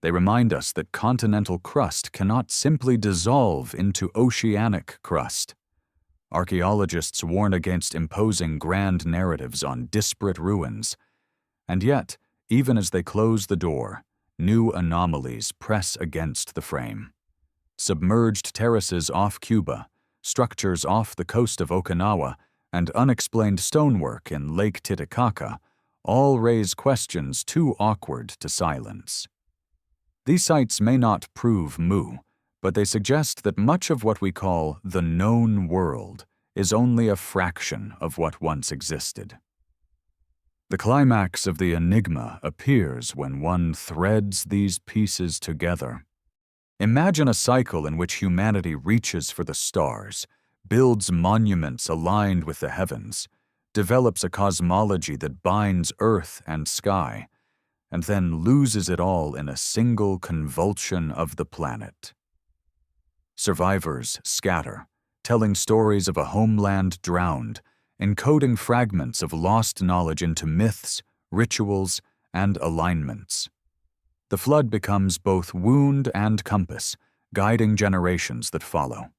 They remind us that continental crust cannot simply dissolve into oceanic crust. Archaeologists warn against imposing grand narratives on disparate ruins, and yet, even as they close the door, new anomalies press against the frame. Submerged terraces off Cuba, structures off the coast of Okinawa, and unexplained stonework in Lake Titicaca all raise questions too awkward to silence. These sites may not prove Mu, but they suggest that much of what we call the known world is only a fraction of what once existed. The climax of the enigma appears when one threads these pieces together. Imagine a cycle in which humanity reaches for the stars, builds monuments aligned with the heavens, develops a cosmology that binds earth and sky, and then loses it all in a single convulsion of the planet. Survivors scatter, telling stories of a homeland drowned, encoding fragments of lost knowledge into myths, rituals, and alignments. The flood becomes both wound and compass, guiding generations that follow.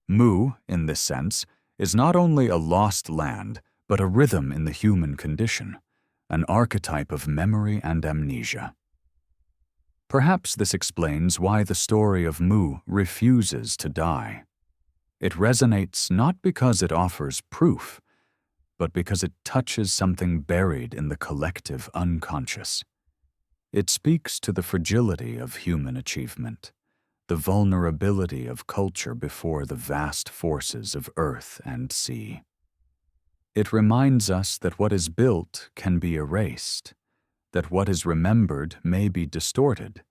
Mu, in this sense, is not only a lost land, but a rhythm in the human condition, an archetype of memory and amnesia. Perhaps this explains why the story of Mu refuses to die. It resonates not because it offers proof, but because it touches something buried in the collective unconscious. It speaks to the fragility of human achievement, the vulnerability of culture before the vast forces of earth and sea. It reminds us that what is built can be erased, that what is remembered may be distorted,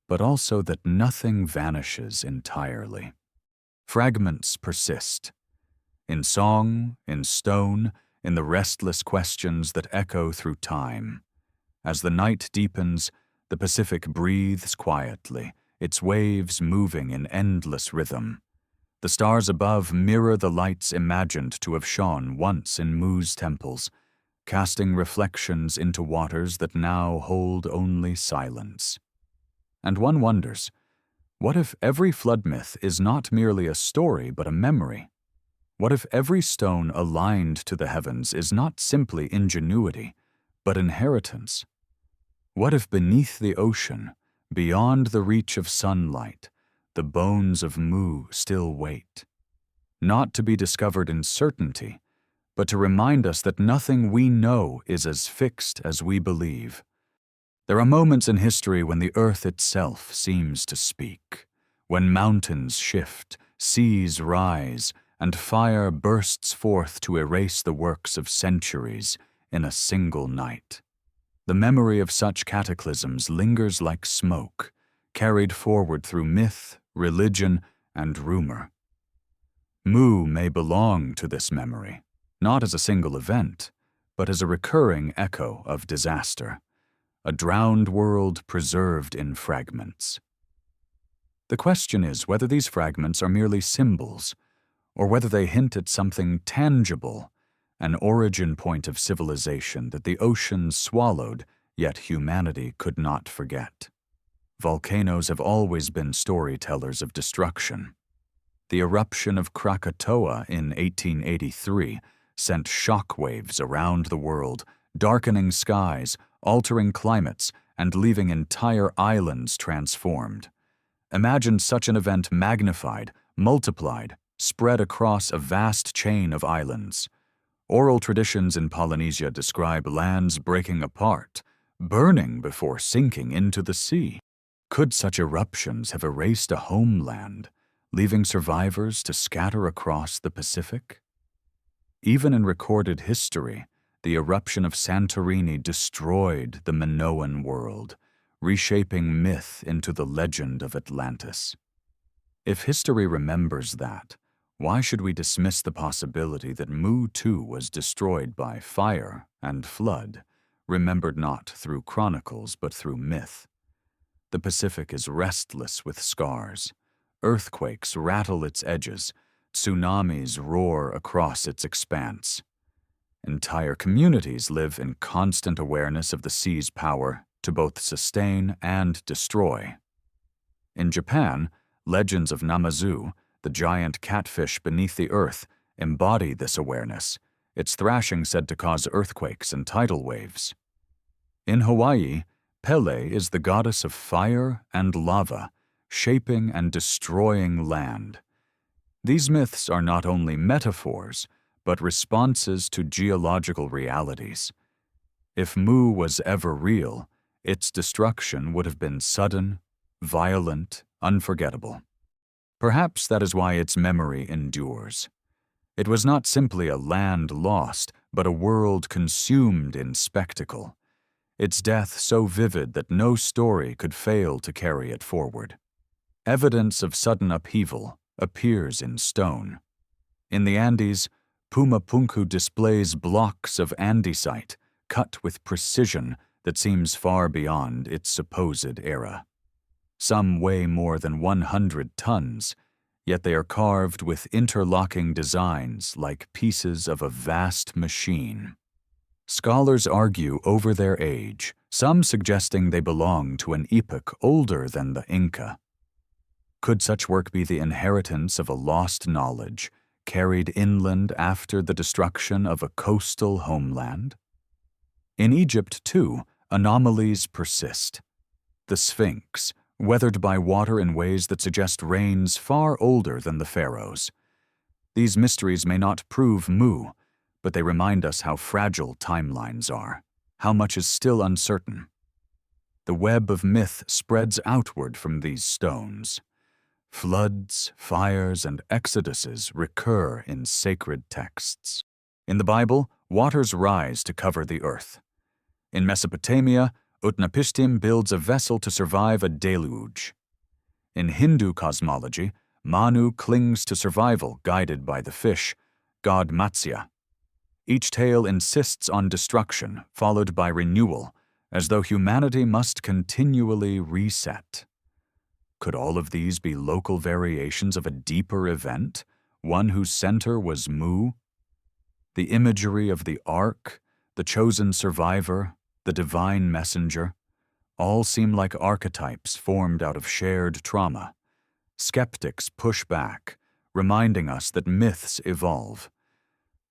but also that nothing vanishes entirely. Fragments persist, in song, in stone, in the restless questions that echo through time. As the night deepens, the Pacific breathes quietly, its waves moving in endless rhythm. The stars above mirror the lights imagined to have shone once in Mu's temples, casting reflections into waters that now hold only silence. And one wonders, what if every flood myth is not merely a story but a memory? What if every stone aligned to the heavens is not simply ingenuity, but inheritance? What if beneath the ocean, beyond the reach of sunlight, the bones of Mu still wait? Not to be discovered in certainty, but to remind us that nothing we know is as fixed as we believe. There are moments in history when the earth itself seems to speak, when mountains shift, seas rise, and fire bursts forth to erase the works of centuries in a single night. The memory of such cataclysms lingers like smoke, carried forward through myth, religion, and rumor. Mu may belong to this memory, not as a single event, but as a recurring echo of disaster, a drowned world preserved in fragments. The question is whether these fragments are merely symbols, or whether they hint at something tangible, an origin point of civilization that the oceans swallowed, yet humanity could not forget. Volcanoes have always been storytellers of destruction. The eruption of Krakatoa in 1883 sent shockwaves around the world, darkening skies, altering climates, and leaving entire islands transformed. Imagine such an event magnified, multiplied, spread across a vast chain of islands. Oral traditions in Polynesia describe lands breaking apart, burning before sinking into the sea. Could such eruptions have erased a homeland, leaving survivors to scatter across the Pacific? Even in recorded history, the eruption of Santorini destroyed the Minoan world, reshaping myth into the legend of Atlantis. If history remembers that, why should we dismiss the possibility that Mu too was destroyed by fire and flood, remembered not through chronicles but through myth? The Pacific is restless with scars. Earthquakes rattle its edges, tsunamis roar across its expanse. Entire communities live in constant awareness of the sea's power to both sustain and destroy. In Japan, legends of Namazu, the giant catfish beneath the earth, embody this awareness, its thrashing said to cause earthquakes and tidal waves. In Hawaii, Pele is the goddess of fire and lava, shaping and destroying land. These myths are not only metaphors, but responses to geological realities. If Mu was ever real, its destruction would have been sudden, violent, unforgettable. Perhaps that is why its memory endures. It was not simply a land lost, but a world consumed in spectacle. Its death so vivid that no story could fail to carry it forward. Evidence of sudden upheaval appears in stone. In the Andes, Pumapunku displays blocks of andesite cut with precision that seems far beyond its supposed era. Some weigh more than 100 tons, yet they are carved with interlocking designs like pieces of a vast machine. Scholars argue over their age, some suggesting they belong to an epoch older than the Inca. Could such work be the inheritance of a lost knowledge, carried inland after the destruction of a coastal homeland? In Egypt, too, anomalies persist. The Sphinx, weathered by water in ways that suggest reigns far older than the pharaohs. These mysteries may not prove Mu, but they remind us how fragile timelines are, how much is still uncertain. The web of myth spreads outward from these stones. Floods, fires, and exoduses recur in sacred texts. In the Bible, waters rise to cover the earth. In Mesopotamia, Utnapishtim builds a vessel to survive a deluge. In Hindu cosmology, Manu clings to survival guided by the fish, god Matsya. Each tale insists on destruction, followed by renewal, as though humanity must continually reset. Could all of these be local variations of a deeper event, one whose center was Mu? The imagery of the Ark, the chosen survivor, the divine messenger, all seem like archetypes formed out of shared trauma. Skeptics push back, reminding us that myths evolve.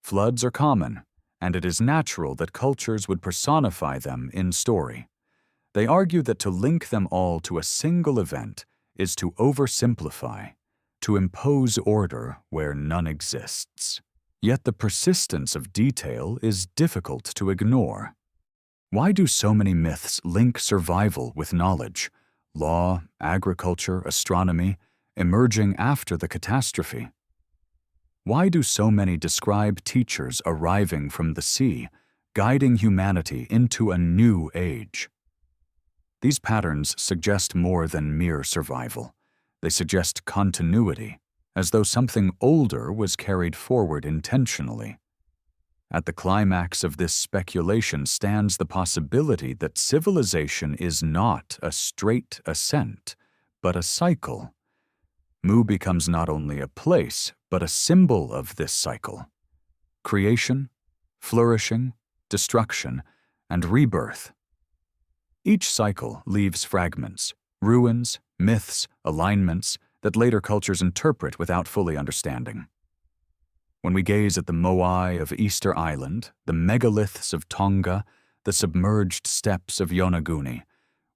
Floods are common, and it is natural that cultures would personify them in story. They argue that to link them all to a single event is to oversimplify, to impose order where none exists. Yet the persistence of detail is difficult to ignore. Why do so many myths link survival with knowledge, law, agriculture, astronomy, emerging after the catastrophe? Why do so many describe teachers arriving from the sea, guiding humanity into a new age. These patterns suggest more than mere survival. They suggest continuity, as though something older was carried forward intentionally. At the climax of this speculation stands the possibility that civilization is not a straight ascent, but a cycle. Mu becomes not only a place, but a symbol of this cycle. Creation, flourishing, destruction, and rebirth. Each cycle leaves fragments, ruins, myths, alignments that later cultures interpret without fully understanding. When we gaze at the moai of Easter Island, the megaliths of Tonga, the submerged steppes of Yonaguni,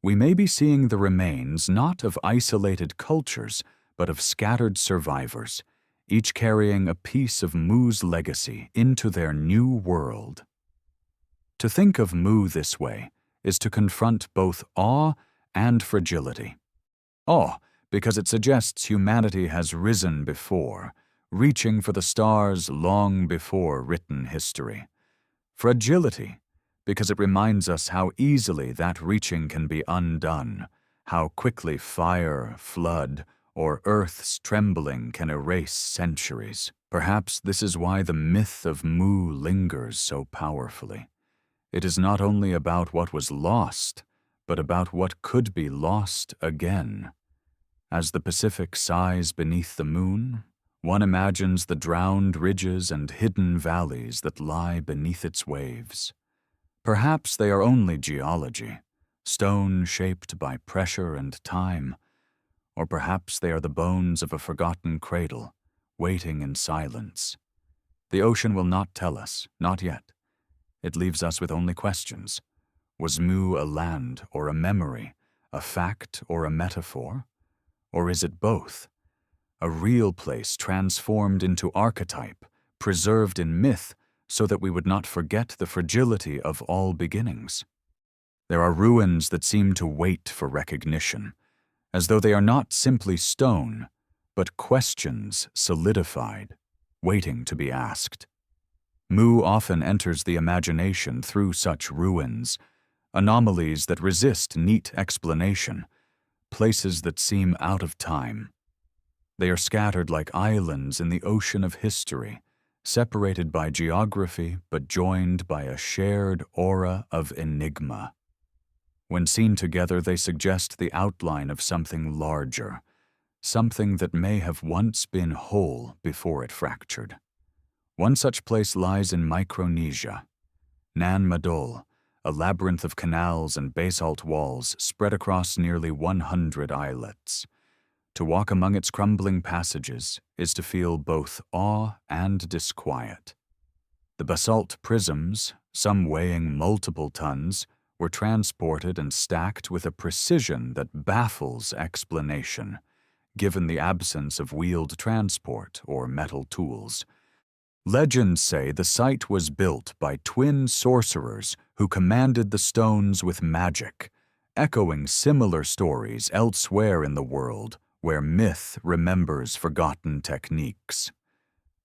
we may be seeing the remains not of isolated cultures, but of scattered survivors, each carrying a piece of Mu's legacy into their new world. To think of Mu this way is to confront both awe and fragility. Awe, because it suggests humanity has risen before, reaching for the stars long before written history. Fragility, because it reminds us how easily that reaching can be undone, how quickly fire, flood, or earth's trembling can erase centuries. Perhaps this is why the myth of Mu lingers so powerfully. It is not only about what was lost, but about what could be lost again. As the Pacific sighs beneath the moon, one imagines the drowned ridges and hidden valleys that lie beneath its waves. Perhaps they are only geology, stone shaped by pressure and time, or perhaps they are the bones of a forgotten cradle, waiting in silence. The ocean will not tell us, not yet. It leaves us with only questions. Was Mu a land or a memory, a fact or a metaphor? Or is it both? A real place transformed into archetype, preserved in myth so that we would not forget the fragility of all beginnings. There are ruins that seem to wait for recognition, as though they are not simply stone, but questions solidified, waiting to be asked. Mu often enters the imagination through such ruins, anomalies that resist neat explanation, places that seem out of time. They are scattered like islands in the ocean of history, separated by geography but joined by a shared aura of enigma. When seen together, they suggest the outline of something larger, something that may have once been whole before it fractured. One such place lies in Micronesia. Nan Madol, a labyrinth of canals and basalt walls spread across nearly 100 islets. To walk among its crumbling passages is to feel both awe and disquiet. The basalt prisms, some weighing multiple tons, were transported and stacked with a precision that baffles explanation, given the absence of wheeled transport or metal tools. Legends say the site was built by twin sorcerers who commanded the stones with magic, echoing similar stories elsewhere in the world where myth remembers forgotten techniques.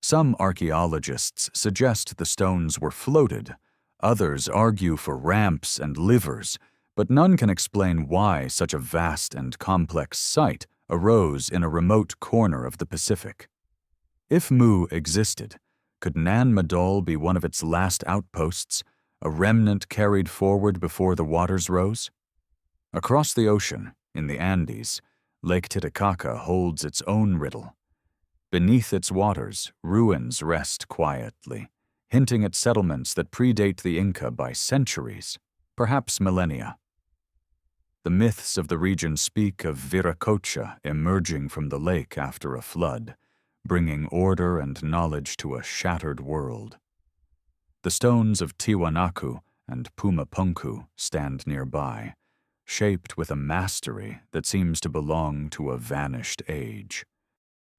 Some archaeologists suggest the stones were floated, others argue for ramps and livers, but none can explain why such a vast and complex site arose in a remote corner of the Pacific. If Mu existed, could Nan Madol be one of its last outposts, a remnant carried forward before the waters rose? Across the ocean, in the Andes, Lake Titicaca holds its own riddle. Beneath its waters, ruins rest quietly, hinting at settlements that predate the Inca by centuries, perhaps millennia. The myths of the region speak of Viracocha emerging from the lake after a flood, bringing order and knowledge to a shattered world. The stones of Tiwanaku and Pumapunku stand nearby, shaped with a mastery that seems to belong to a vanished age.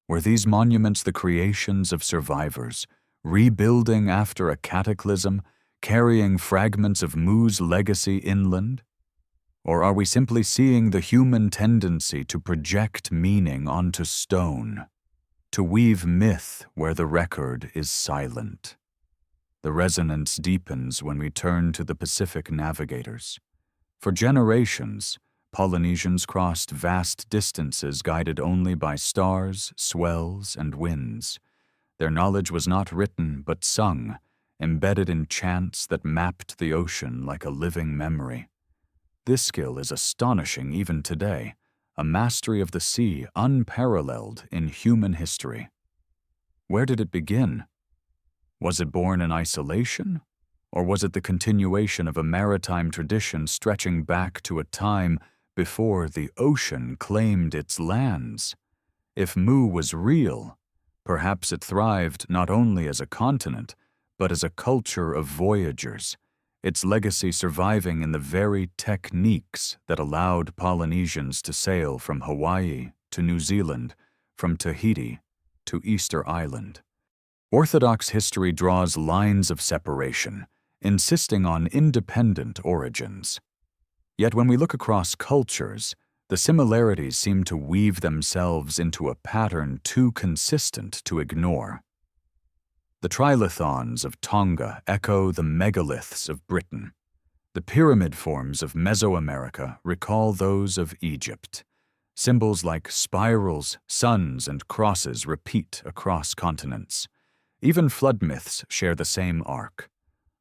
Were these monuments the creations of survivors, rebuilding after a cataclysm, carrying fragments of Mu's legacy inland? Or are we simply seeing the human tendency to project meaning onto stone, to weave myth where the record is silent? The resonance deepens when we turn to the Pacific navigators. For generations, Polynesians crossed vast distances guided only by stars, swells, and winds. Their knowledge was not written but sung, embedded in chants that mapped the ocean like a living memory. This skill is astonishing even today, a mastery of the sea unparalleled in human history. Where did it begin? Was it born in isolation? Or was it the continuation of a maritime tradition stretching back to a time before the ocean claimed its lands? If Mu was real, perhaps it thrived not only as a continent, but as a culture of voyagers, its legacy surviving in the very techniques that allowed Polynesians to sail from Hawaii to New Zealand, from Tahiti to Easter Island. Orthodox history draws lines of separation, insisting on independent origins. Yet when we look across cultures, the similarities seem to weave themselves into a pattern too consistent to ignore. The trilithons of Tonga echo the megaliths of Britain. The pyramid forms of Mesoamerica recall those of Egypt. Symbols like spirals, suns, and crosses repeat across continents. Even flood myths share the same arc.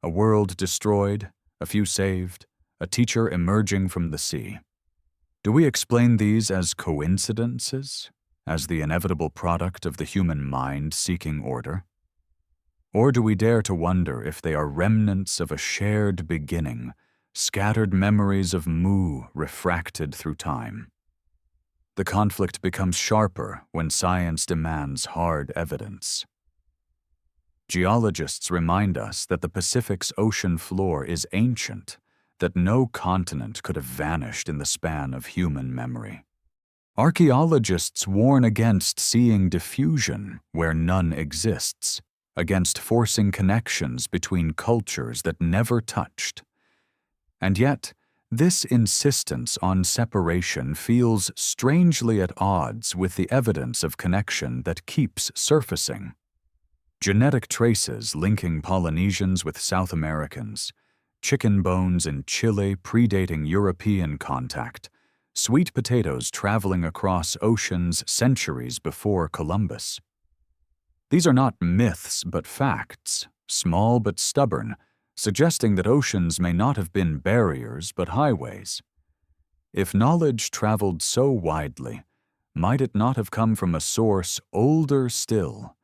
A world destroyed, a few saved, a teacher emerging from the sea. Do we explain these as coincidences, as the inevitable product of the human mind seeking order? Or do we dare to wonder if they are remnants of a shared beginning, scattered memories of Mu refracted through time? The conflict becomes sharper when science demands hard evidence. Geologists remind us that the Pacific's ocean floor is ancient, that no continent could have vanished in the span of human memory. Archaeologists warn against seeing diffusion where none exists, against forcing connections between cultures that never touched. And yet, this insistence on separation feels strangely at odds with the evidence of connection that keeps surfacing. Genetic traces linking Polynesians with South Americans, chicken bones in Chile predating European contact, sweet potatoes traveling across oceans centuries before Columbus. These are not myths but facts, small but stubborn, suggesting that oceans may not have been barriers but highways. If knowledge traveled so widely, might it not have come from a source older still,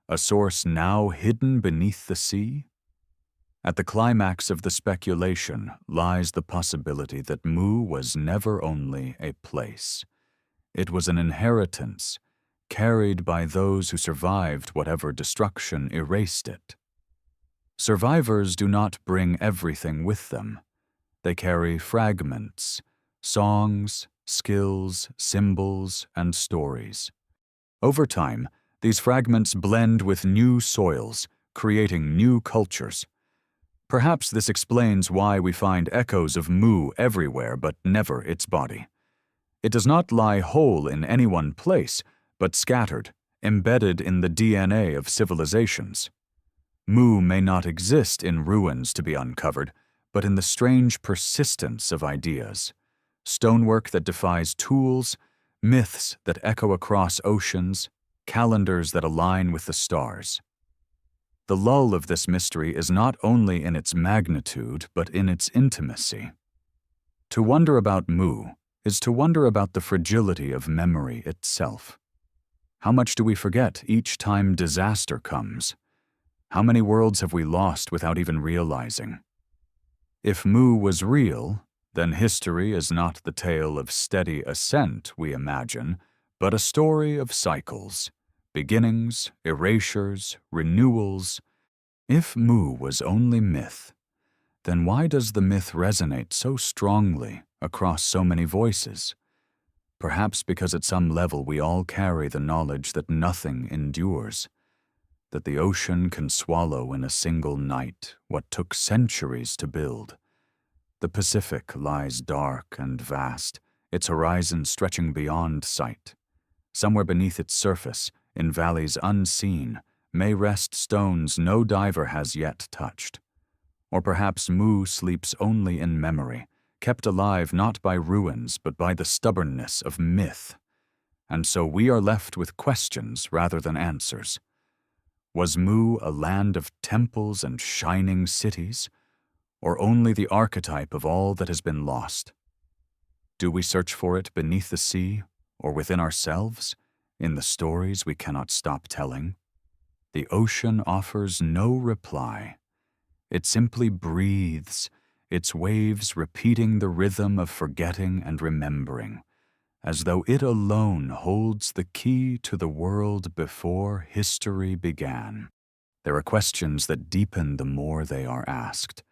a source now hidden beneath the sea? At the climax of the speculation lies the possibility that Mu was never only a place. It was an inheritance, carried by those who survived whatever destruction erased it. Survivors do not bring everything with them. They carry fragments, songs, skills, symbols, and stories. Over time, these fragments blend with new soils, creating new cultures. Perhaps this explains why we find echoes of Mu everywhere but never its body. It does not lie whole in any one place, but scattered, embedded in the DNA of civilizations. Mu may not exist in ruins to be uncovered, but in the strange persistence of ideas. Stonework that defies tools, myths that echo across oceans, calendars that align with the stars. The lull of this mystery is not only in its magnitude, but in its intimacy. To wonder about Mu is to wonder about the fragility of memory itself. How much do we forget each time disaster comes? How many worlds have we lost without even realizing? If Mu was real, then history is not the tale of steady ascent we imagine, but a story of cycles, beginnings, erasures, renewals. If Mu was only myth, then why does the myth resonate so strongly across so many voices? Perhaps because at some level we all carry the knowledge that nothing endures, that the ocean can swallow in a single night what took centuries to build. The Pacific lies dark and vast, its horizon stretching beyond sight. Somewhere beneath its surface, in valleys unseen, may rest stones no diver has yet touched. Or perhaps Mu sleeps only in memory, kept alive not by ruins but by the stubbornness of myth. And so we are left with questions rather than answers. Was Mu a land of temples and shining cities, or only the archetype of all that has been lost? Do we search for it beneath the sea, or within ourselves, in the stories we cannot stop telling? The ocean offers no reply. It simply breathes, its waves repeating the rhythm of forgetting and remembering, as though it alone holds the key to the world before history began. There are questions that deepen the more they are asked,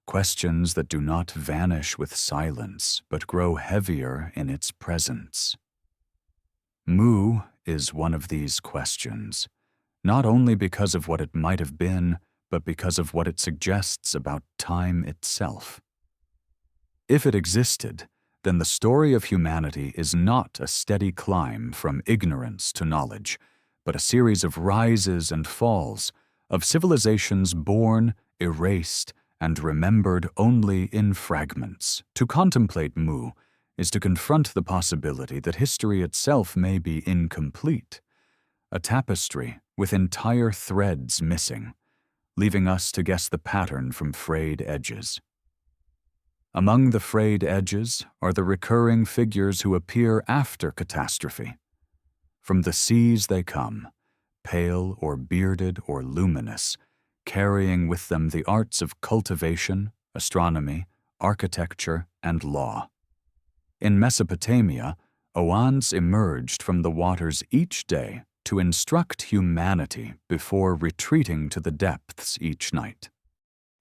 questions that do not vanish with silence, but grow heavier in its presence. Mu is one of these questions, not only because of what it might have been, but because of what it suggests about time itself. If it existed, then the story of humanity is not a steady climb from ignorance to knowledge, but a series of rises and falls, of civilizations born, erased, and remembered only in fragments. To contemplate Mu is to confront the possibility that history itself may be incomplete, a tapestry with entire threads missing, leaving us to guess the pattern from frayed edges. Among the frayed edges are the recurring figures who appear after catastrophe. From the seas they come, pale or bearded or luminous, carrying with them the arts of cultivation, astronomy, architecture, and law. In Mesopotamia, Oans emerged from the waters each day to instruct humanity before retreating to the depths each night.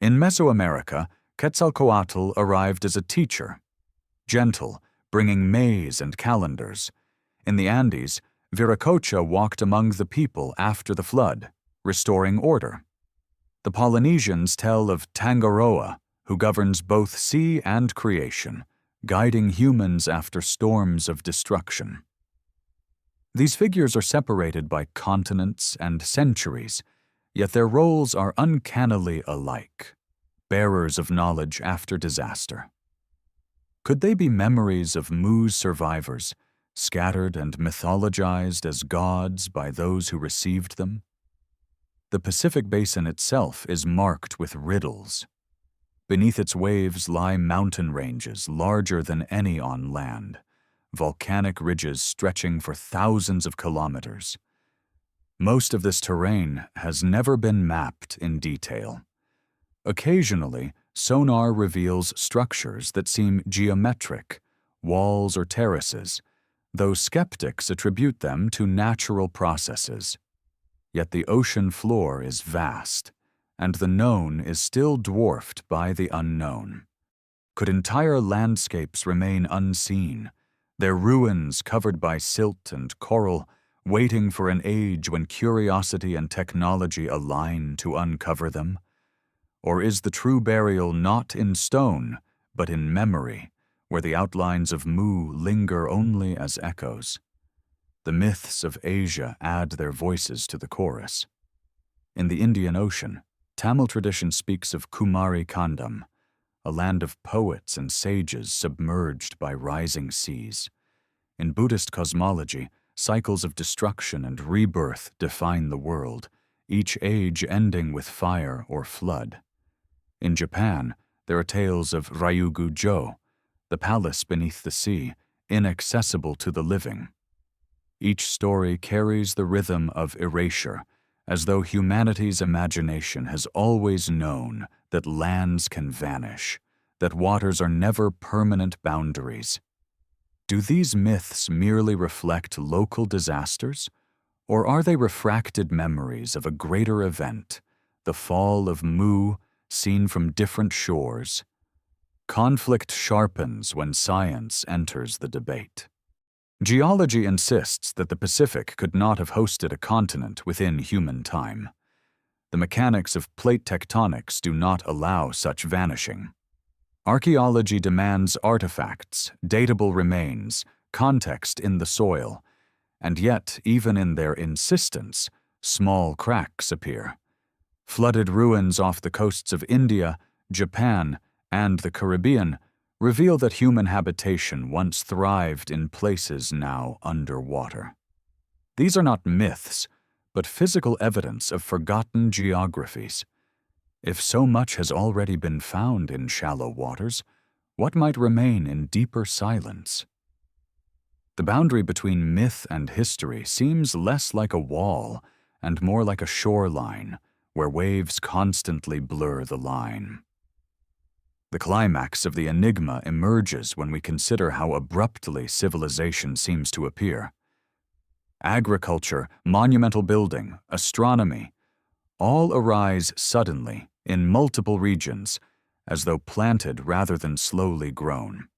In Mesoamerica, Quetzalcoatl arrived as a teacher, gentle, bringing maize and calendars. In the Andes, Viracocha walked among the people after the flood, restoring order. The Polynesians tell of Tangaroa, who governs both sea and creation, guiding humans after storms of destruction. These figures are separated by continents and centuries, yet their roles are uncannily alike, bearers of knowledge after disaster. Could they be memories of Mu's survivors, scattered and mythologized as gods by those who received them? The Pacific Basin itself is marked with riddles. Beneath its waves lie mountain ranges larger than any on land, volcanic ridges stretching for thousands of kilometers. Most of this terrain has never been mapped in detail. Occasionally, sonar reveals structures that seem geometric, walls or terraces, though skeptics attribute them to natural processes. Yet the ocean floor is vast, and the known is still dwarfed by the unknown. Could entire landscapes remain unseen, their ruins covered by silt and coral, waiting for an age when curiosity and technology align to uncover them? Or is the true burial not in stone, but in memory, where the outlines of Mu linger only as echoes? The myths of Asia add their voices to the chorus. In the Indian Ocean, Tamil tradition speaks of Kumari Kandam, a land of poets and sages submerged by rising seas. In Buddhist cosmology, cycles of destruction and rebirth define the world, each age ending with fire or flood. In Japan, there are tales of Ryugu-jo, the palace beneath the sea, inaccessible to the living. Each story carries the rhythm of erasure, as though humanity's imagination has always known that lands can vanish, that waters are never permanent boundaries. Do these myths merely reflect local disasters, or are they refracted memories of a greater event, the fall of Mu seen from different shores? Conflict sharpens when science enters the debate. Geology insists that the Pacific could not have hosted a continent within human time. The mechanics of plate tectonics do not allow such vanishing. Archaeology demands artifacts, datable remains, context in the soil, and yet, even in their insistence, small cracks appear. Flooded ruins off the coasts of India, Japan, and the Caribbean reveal that human habitation once thrived in places now underwater. These are not myths, but physical evidence of forgotten geographies. If so much has already been found in shallow waters, what might remain in deeper silence? The boundary between myth and history seems less like a wall and more like a shoreline, where waves constantly blur the line. The climax of the enigma emerges when we consider how abruptly civilization seems to appear. Agriculture, monumental building, astronomy, all arise suddenly in multiple regions, as though planted rather than slowly grown.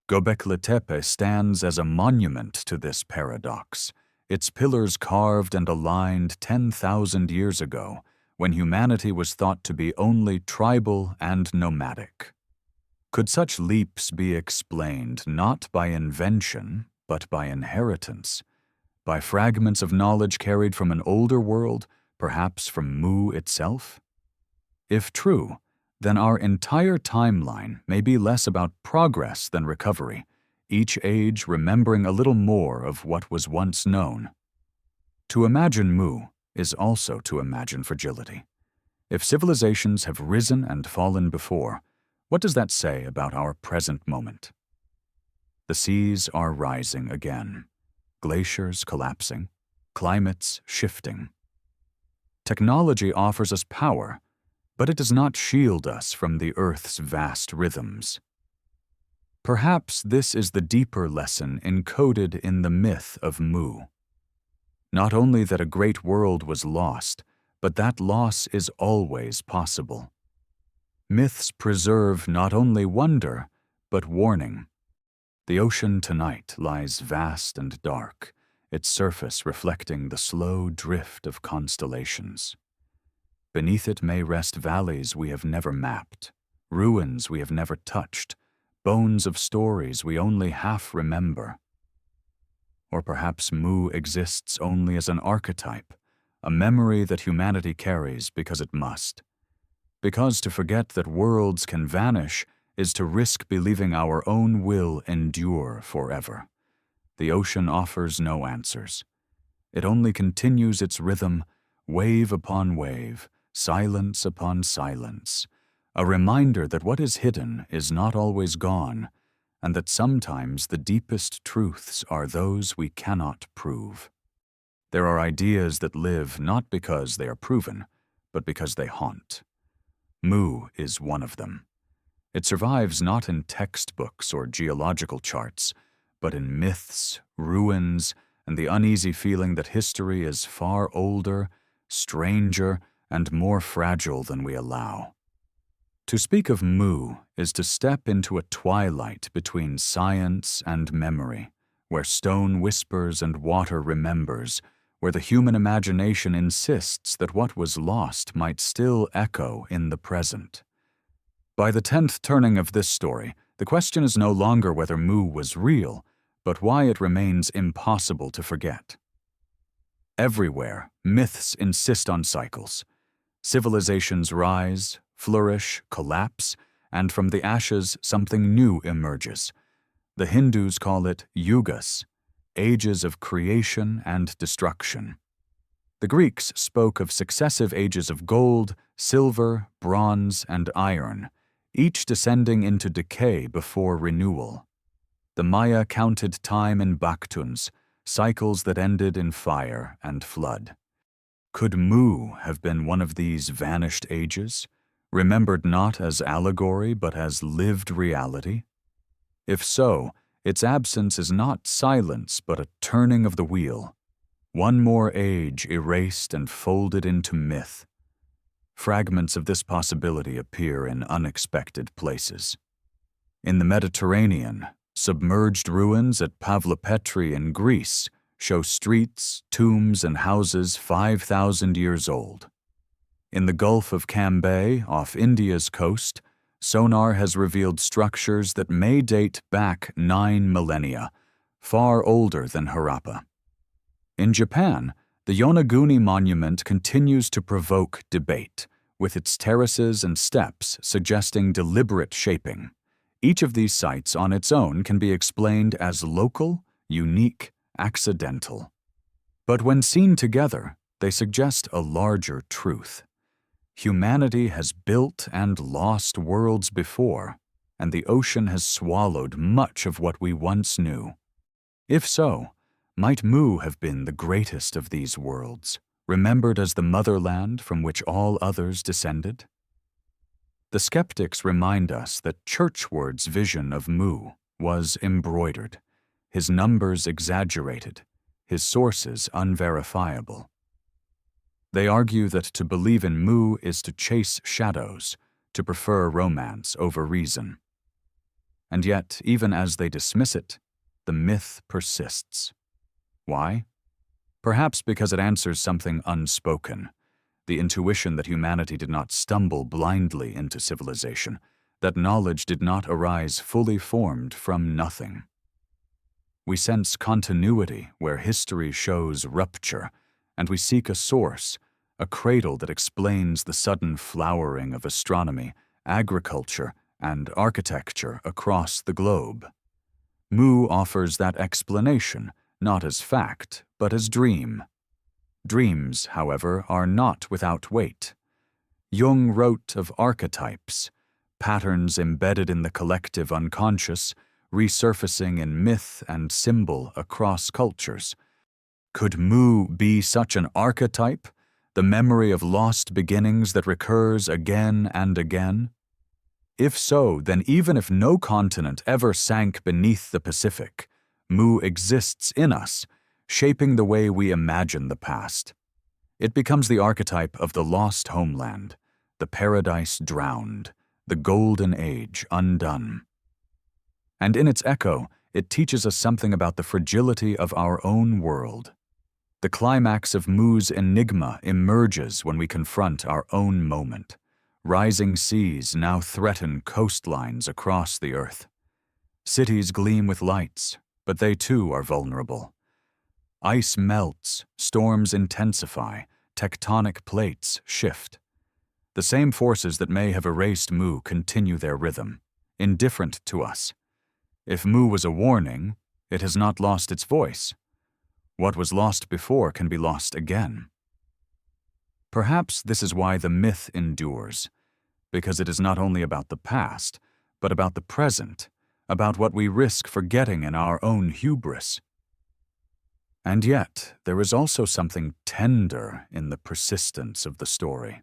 Göbekli Tepe stands as a monument to this paradox, its pillars carved and aligned 10,000 years ago, when humanity was thought to be only tribal and nomadic. Could such leaps be explained not by invention, but by inheritance, by fragments of knowledge carried from an older world, perhaps from Mu itself? If true, then our entire timeline may be less about progress than recovery, each age remembering a little more of what was once known. To imagine Mu is also to imagine fragility. If civilizations have risen and fallen before, what does that say about our present moment? The seas are rising again, glaciers collapsing, climates shifting. Technology offers us power, but it does not shield us from the Earth's vast rhythms. Perhaps this is the deeper lesson encoded in the myth of Mu. Not only that a great world was lost, but that loss is always possible. Myths preserve not only wonder, but warning. The ocean tonight lies vast and dark, its surface reflecting the slow drift of constellations. Beneath it may rest valleys we have never mapped, ruins we have never touched, bones of stories we only half remember. Or perhaps Mu exists only as an archetype, a memory that humanity carries because it must. Because to forget that worlds can vanish is to risk believing our own will endure forever. The ocean offers no answers. It only continues its rhythm, wave upon wave, silence upon silence, a reminder that what is hidden is not always gone, and that sometimes the deepest truths are those we cannot prove. There are ideas that live not because they are proven, but because they haunt. Mu is one of them. It survives not in textbooks or geological charts, but in myths, ruins, and the uneasy feeling that history is far older, stranger, and more fragile than we allow. To speak of Mu is to step into a twilight between science and memory, where stone whispers and water remembers, where the human imagination insists that what was lost might still echo in the present. By the 10th turning of this story, the question is no longer whether Mu was real, but why it remains impossible to forget. Everywhere, myths insist on cycles. Civilizations rise, flourish, collapse, and from the ashes something new emerges. The Hindus call it yugas, ages of creation and destruction. The Greeks spoke of successive ages of gold, silver, bronze, and iron, each descending into decay before renewal. The Maya counted time in baktuns, cycles that ended in fire and flood. Could Mu have been one of these vanished ages, remembered not as allegory but as lived reality? If so, its absence is not silence but a turning of the wheel. One more age erased and folded into myth. Fragments of this possibility appear in unexpected places. In the Mediterranean, submerged ruins at Pavlopetri in Greece show streets, tombs, and houses 5,000 years old. In the Gulf of Cambay, off India's coast, sonar has revealed structures that may date back 9 millennia, far older than Harappa. In Japan, The Yonaguni monument continues to provoke debate, with its terraces and steps suggesting deliberate shaping. Each of these sites on its own can be explained as local, unique, accidental. But when seen together, they suggest a larger truth. Humanity has built and lost worlds before, and the ocean has swallowed much of what we once knew. If so, might Mu have been the greatest of these worlds, remembered as the motherland from which all others descended? The skeptics remind us that Churchward's vision of Mu was embroidered, his numbers exaggerated, his sources unverifiable. They argue that to believe in Mu is to chase shadows, to prefer romance over reason. And yet, even as they dismiss it, the myth persists. Why? Perhaps because it answers something unspoken, the intuition that humanity did not stumble blindly into civilization, that knowledge did not arise fully formed from nothing. We sense continuity where history shows rupture, and we seek a source, a cradle that explains the sudden flowering of astronomy, agriculture, and architecture across the globe. Mu offers that explanation, not as fact, but as dream. Dreams, however, are not without weight. Jung wrote of archetypes, patterns embedded in the collective unconscious, resurfacing in myth and symbol across cultures. Could Mu be such an archetype, the memory of lost beginnings that recurs again and again? If so, then even if no continent ever sank beneath the Pacific, Mu exists in us, shaping the way we imagine the past. It becomes the archetype of the lost homeland, the paradise drowned, the golden age undone. And in its echo, it teaches us something about the fragility of our own world. The climax of Mu's enigma emerges when we confront our own moment. Rising seas now threaten coastlines across the earth. Cities gleam with lights, but they too are vulnerable. Ice melts, storms intensify, tectonic plates shift. The same forces that may have erased Mu continue their rhythm, indifferent to us. If Mu was a warning, it has not lost its voice. What was lost before can be lost again. Perhaps this is why the myth endures, because it is not only about the past, but about the present, about what we risk forgetting in our own hubris. And yet, there is also something tender in the persistence of the story.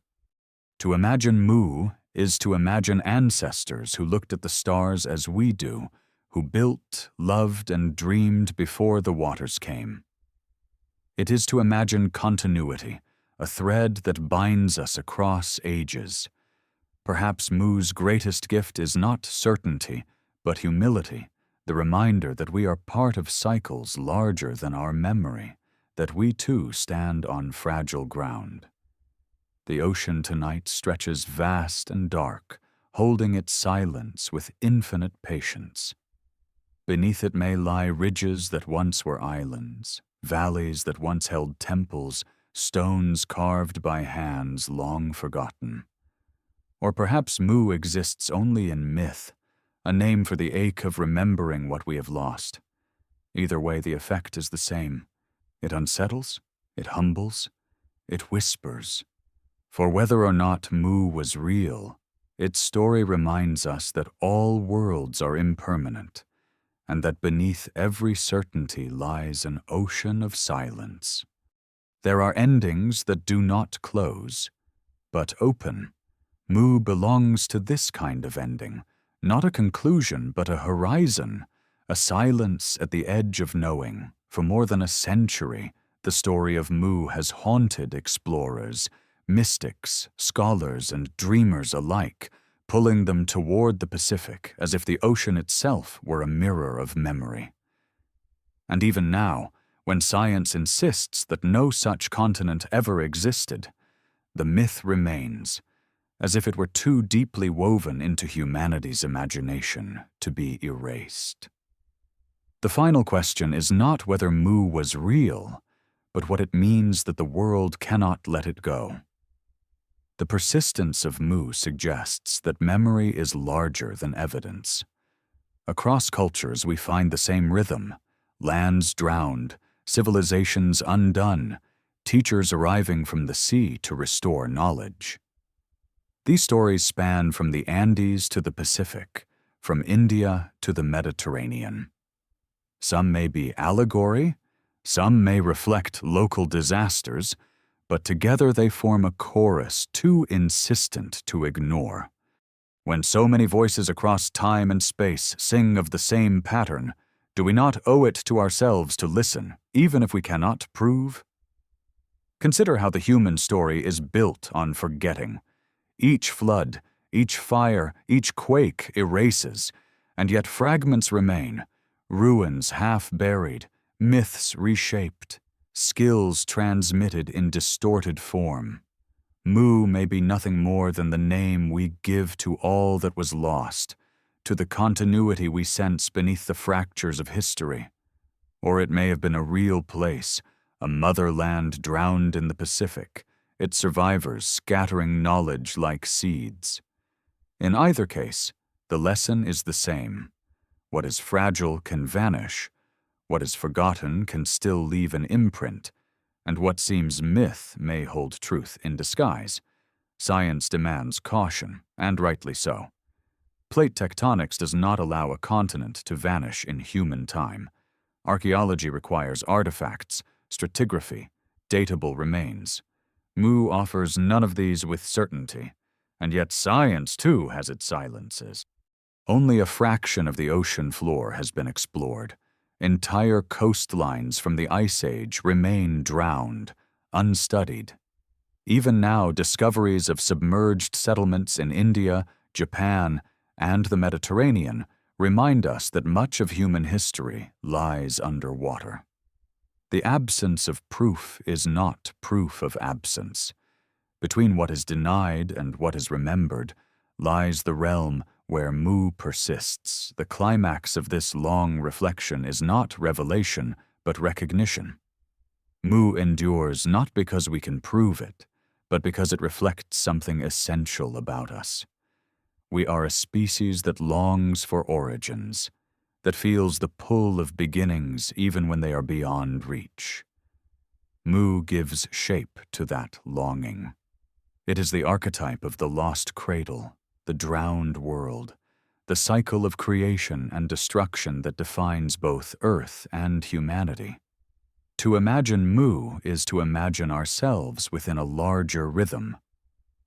To imagine Mu is to imagine ancestors who looked at the stars as we do, who built, loved, and dreamed before the waters came. It is to imagine continuity, a thread that binds us across ages. Perhaps Mu's greatest gift is not certainty, but humility, the reminder that we are part of cycles larger than our memory, that we too stand on fragile ground. The ocean tonight stretches vast and dark, holding its silence with infinite patience. Beneath it may lie ridges that once were islands, valleys that once held temples, stones carved by hands long forgotten. Or perhaps Mu exists only in myth, a name for the ache of remembering what we have lost. Either way, the effect is the same. It unsettles, it humbles, it whispers. For whether or not Mu was real, its story reminds us that all worlds are impermanent, and that beneath every certainty lies an ocean of silence. There are endings that do not close, but open. Mu belongs to this kind of ending, not a conclusion, but a horizon, a silence at the edge of knowing. For more than a century, the story of Mu has haunted explorers, mystics, scholars, and dreamers alike, pulling them toward the Pacific as if the ocean itself were a mirror of memory. And even now, when science insists that no such continent ever existed, the myth remains, as if it were too deeply woven into humanity's imagination to be erased. The final question is not whether Mu was real, but what it means that the world cannot let it go. The persistence of Mu suggests that memory is larger than evidence. Across cultures we find the same rhythm: lands drowned, civilizations undone, teachers arriving from the sea to restore knowledge. These stories span from the Andes to the Pacific, from India to the Mediterranean. Some may be allegory, some may reflect local disasters, but together they form a chorus too insistent to ignore. When so many voices across time and space sing of the same pattern, do we not owe it to ourselves to listen, even if we cannot prove? Consider how the human story is built on forgetting. Each flood, each fire, each quake erases, and yet fragments remain, ruins half buried, myths reshaped, skills transmitted in distorted form. Mu may be nothing more than the name we give to all that was lost, to the continuity we sense beneath the fractures of history. Or it may have been a real place, a motherland drowned in the Pacific, its survivors scattering knowledge like seeds. In either case, the lesson is the same. What is fragile can vanish, what is forgotten can still leave an imprint, and what seems myth may hold truth in disguise. Science demands caution, and rightly so. Plate tectonics does not allow a continent to vanish in human time. Archaeology requires artifacts, stratigraphy, datable remains. Mu offers none of these with certainty, and yet science too has its silences. Only a fraction of the ocean floor has been explored. Entire coastlines from the Ice Age remain drowned, unstudied. Even now, discoveries of submerged settlements in India, Japan, and the Mediterranean remind us that much of human history lies underwater. The absence of proof is not proof of absence. Between what is denied and what is remembered lies the realm where Mu persists. The climax of this long reflection is not revelation, but recognition. Mu endures not because we can prove it, but because it reflects something essential about us. We are a species that longs for origins, that feels the pull of beginnings even when they are beyond reach. Mu gives shape to that longing. It is the archetype of the lost cradle, the drowned world, the cycle of creation and destruction that defines both Earth and humanity. To imagine Mu is to imagine ourselves within a larger rhythm,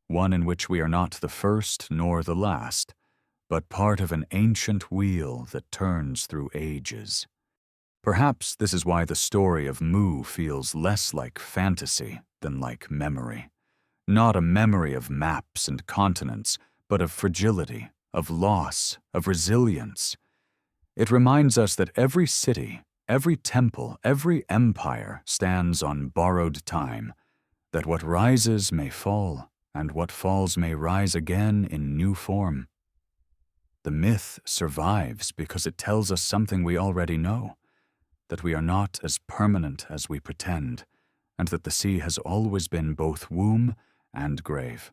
one in which we are not the first nor the last, but part of an ancient wheel that turns through ages. Perhaps this is why the story of Mu feels less like fantasy than like memory. Not a memory of maps and continents, but of fragility, of loss, of resilience. It reminds us that every city, every temple, every empire stands on borrowed time, that what rises may fall, and what falls may rise again in new form. The myth survives because it tells us something we already know, that we are not as permanent as we pretend, and that the sea has always been both womb and grave.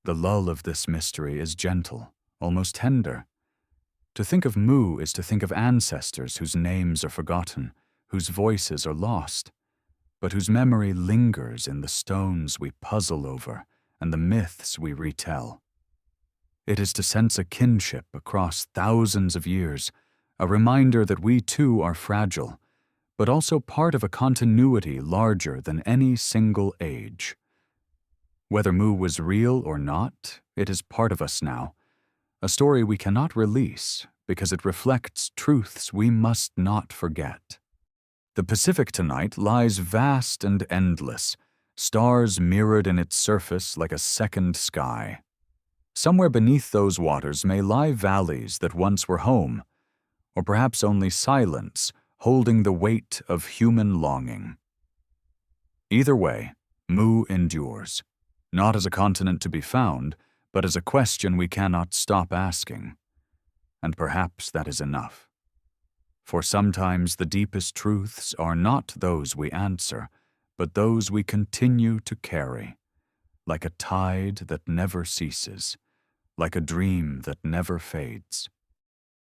The lull of this mystery is gentle, almost tender. To think of Mu is to think of ancestors whose names are forgotten, whose voices are lost, but whose memory lingers in the stones we puzzle over and the myths we retell. It is to sense a kinship across thousands of years, a reminder that we too are fragile, but also part of a continuity larger than any single age. Whether Mu was real or not, it is part of us now, a story we cannot release because it reflects truths we must not forget. The Pacific tonight lies vast and endless, stars mirrored in its surface like a second sky. Somewhere beneath those waters may lie valleys that once were home, or perhaps only silence holding the weight of human longing. Either way, Mu endures, not as a continent to be found, but as a question we cannot stop asking. And perhaps that is enough. For sometimes the deepest truths are not those we answer, but those we continue to carry, like a tide that never ceases, like a dream that never fades.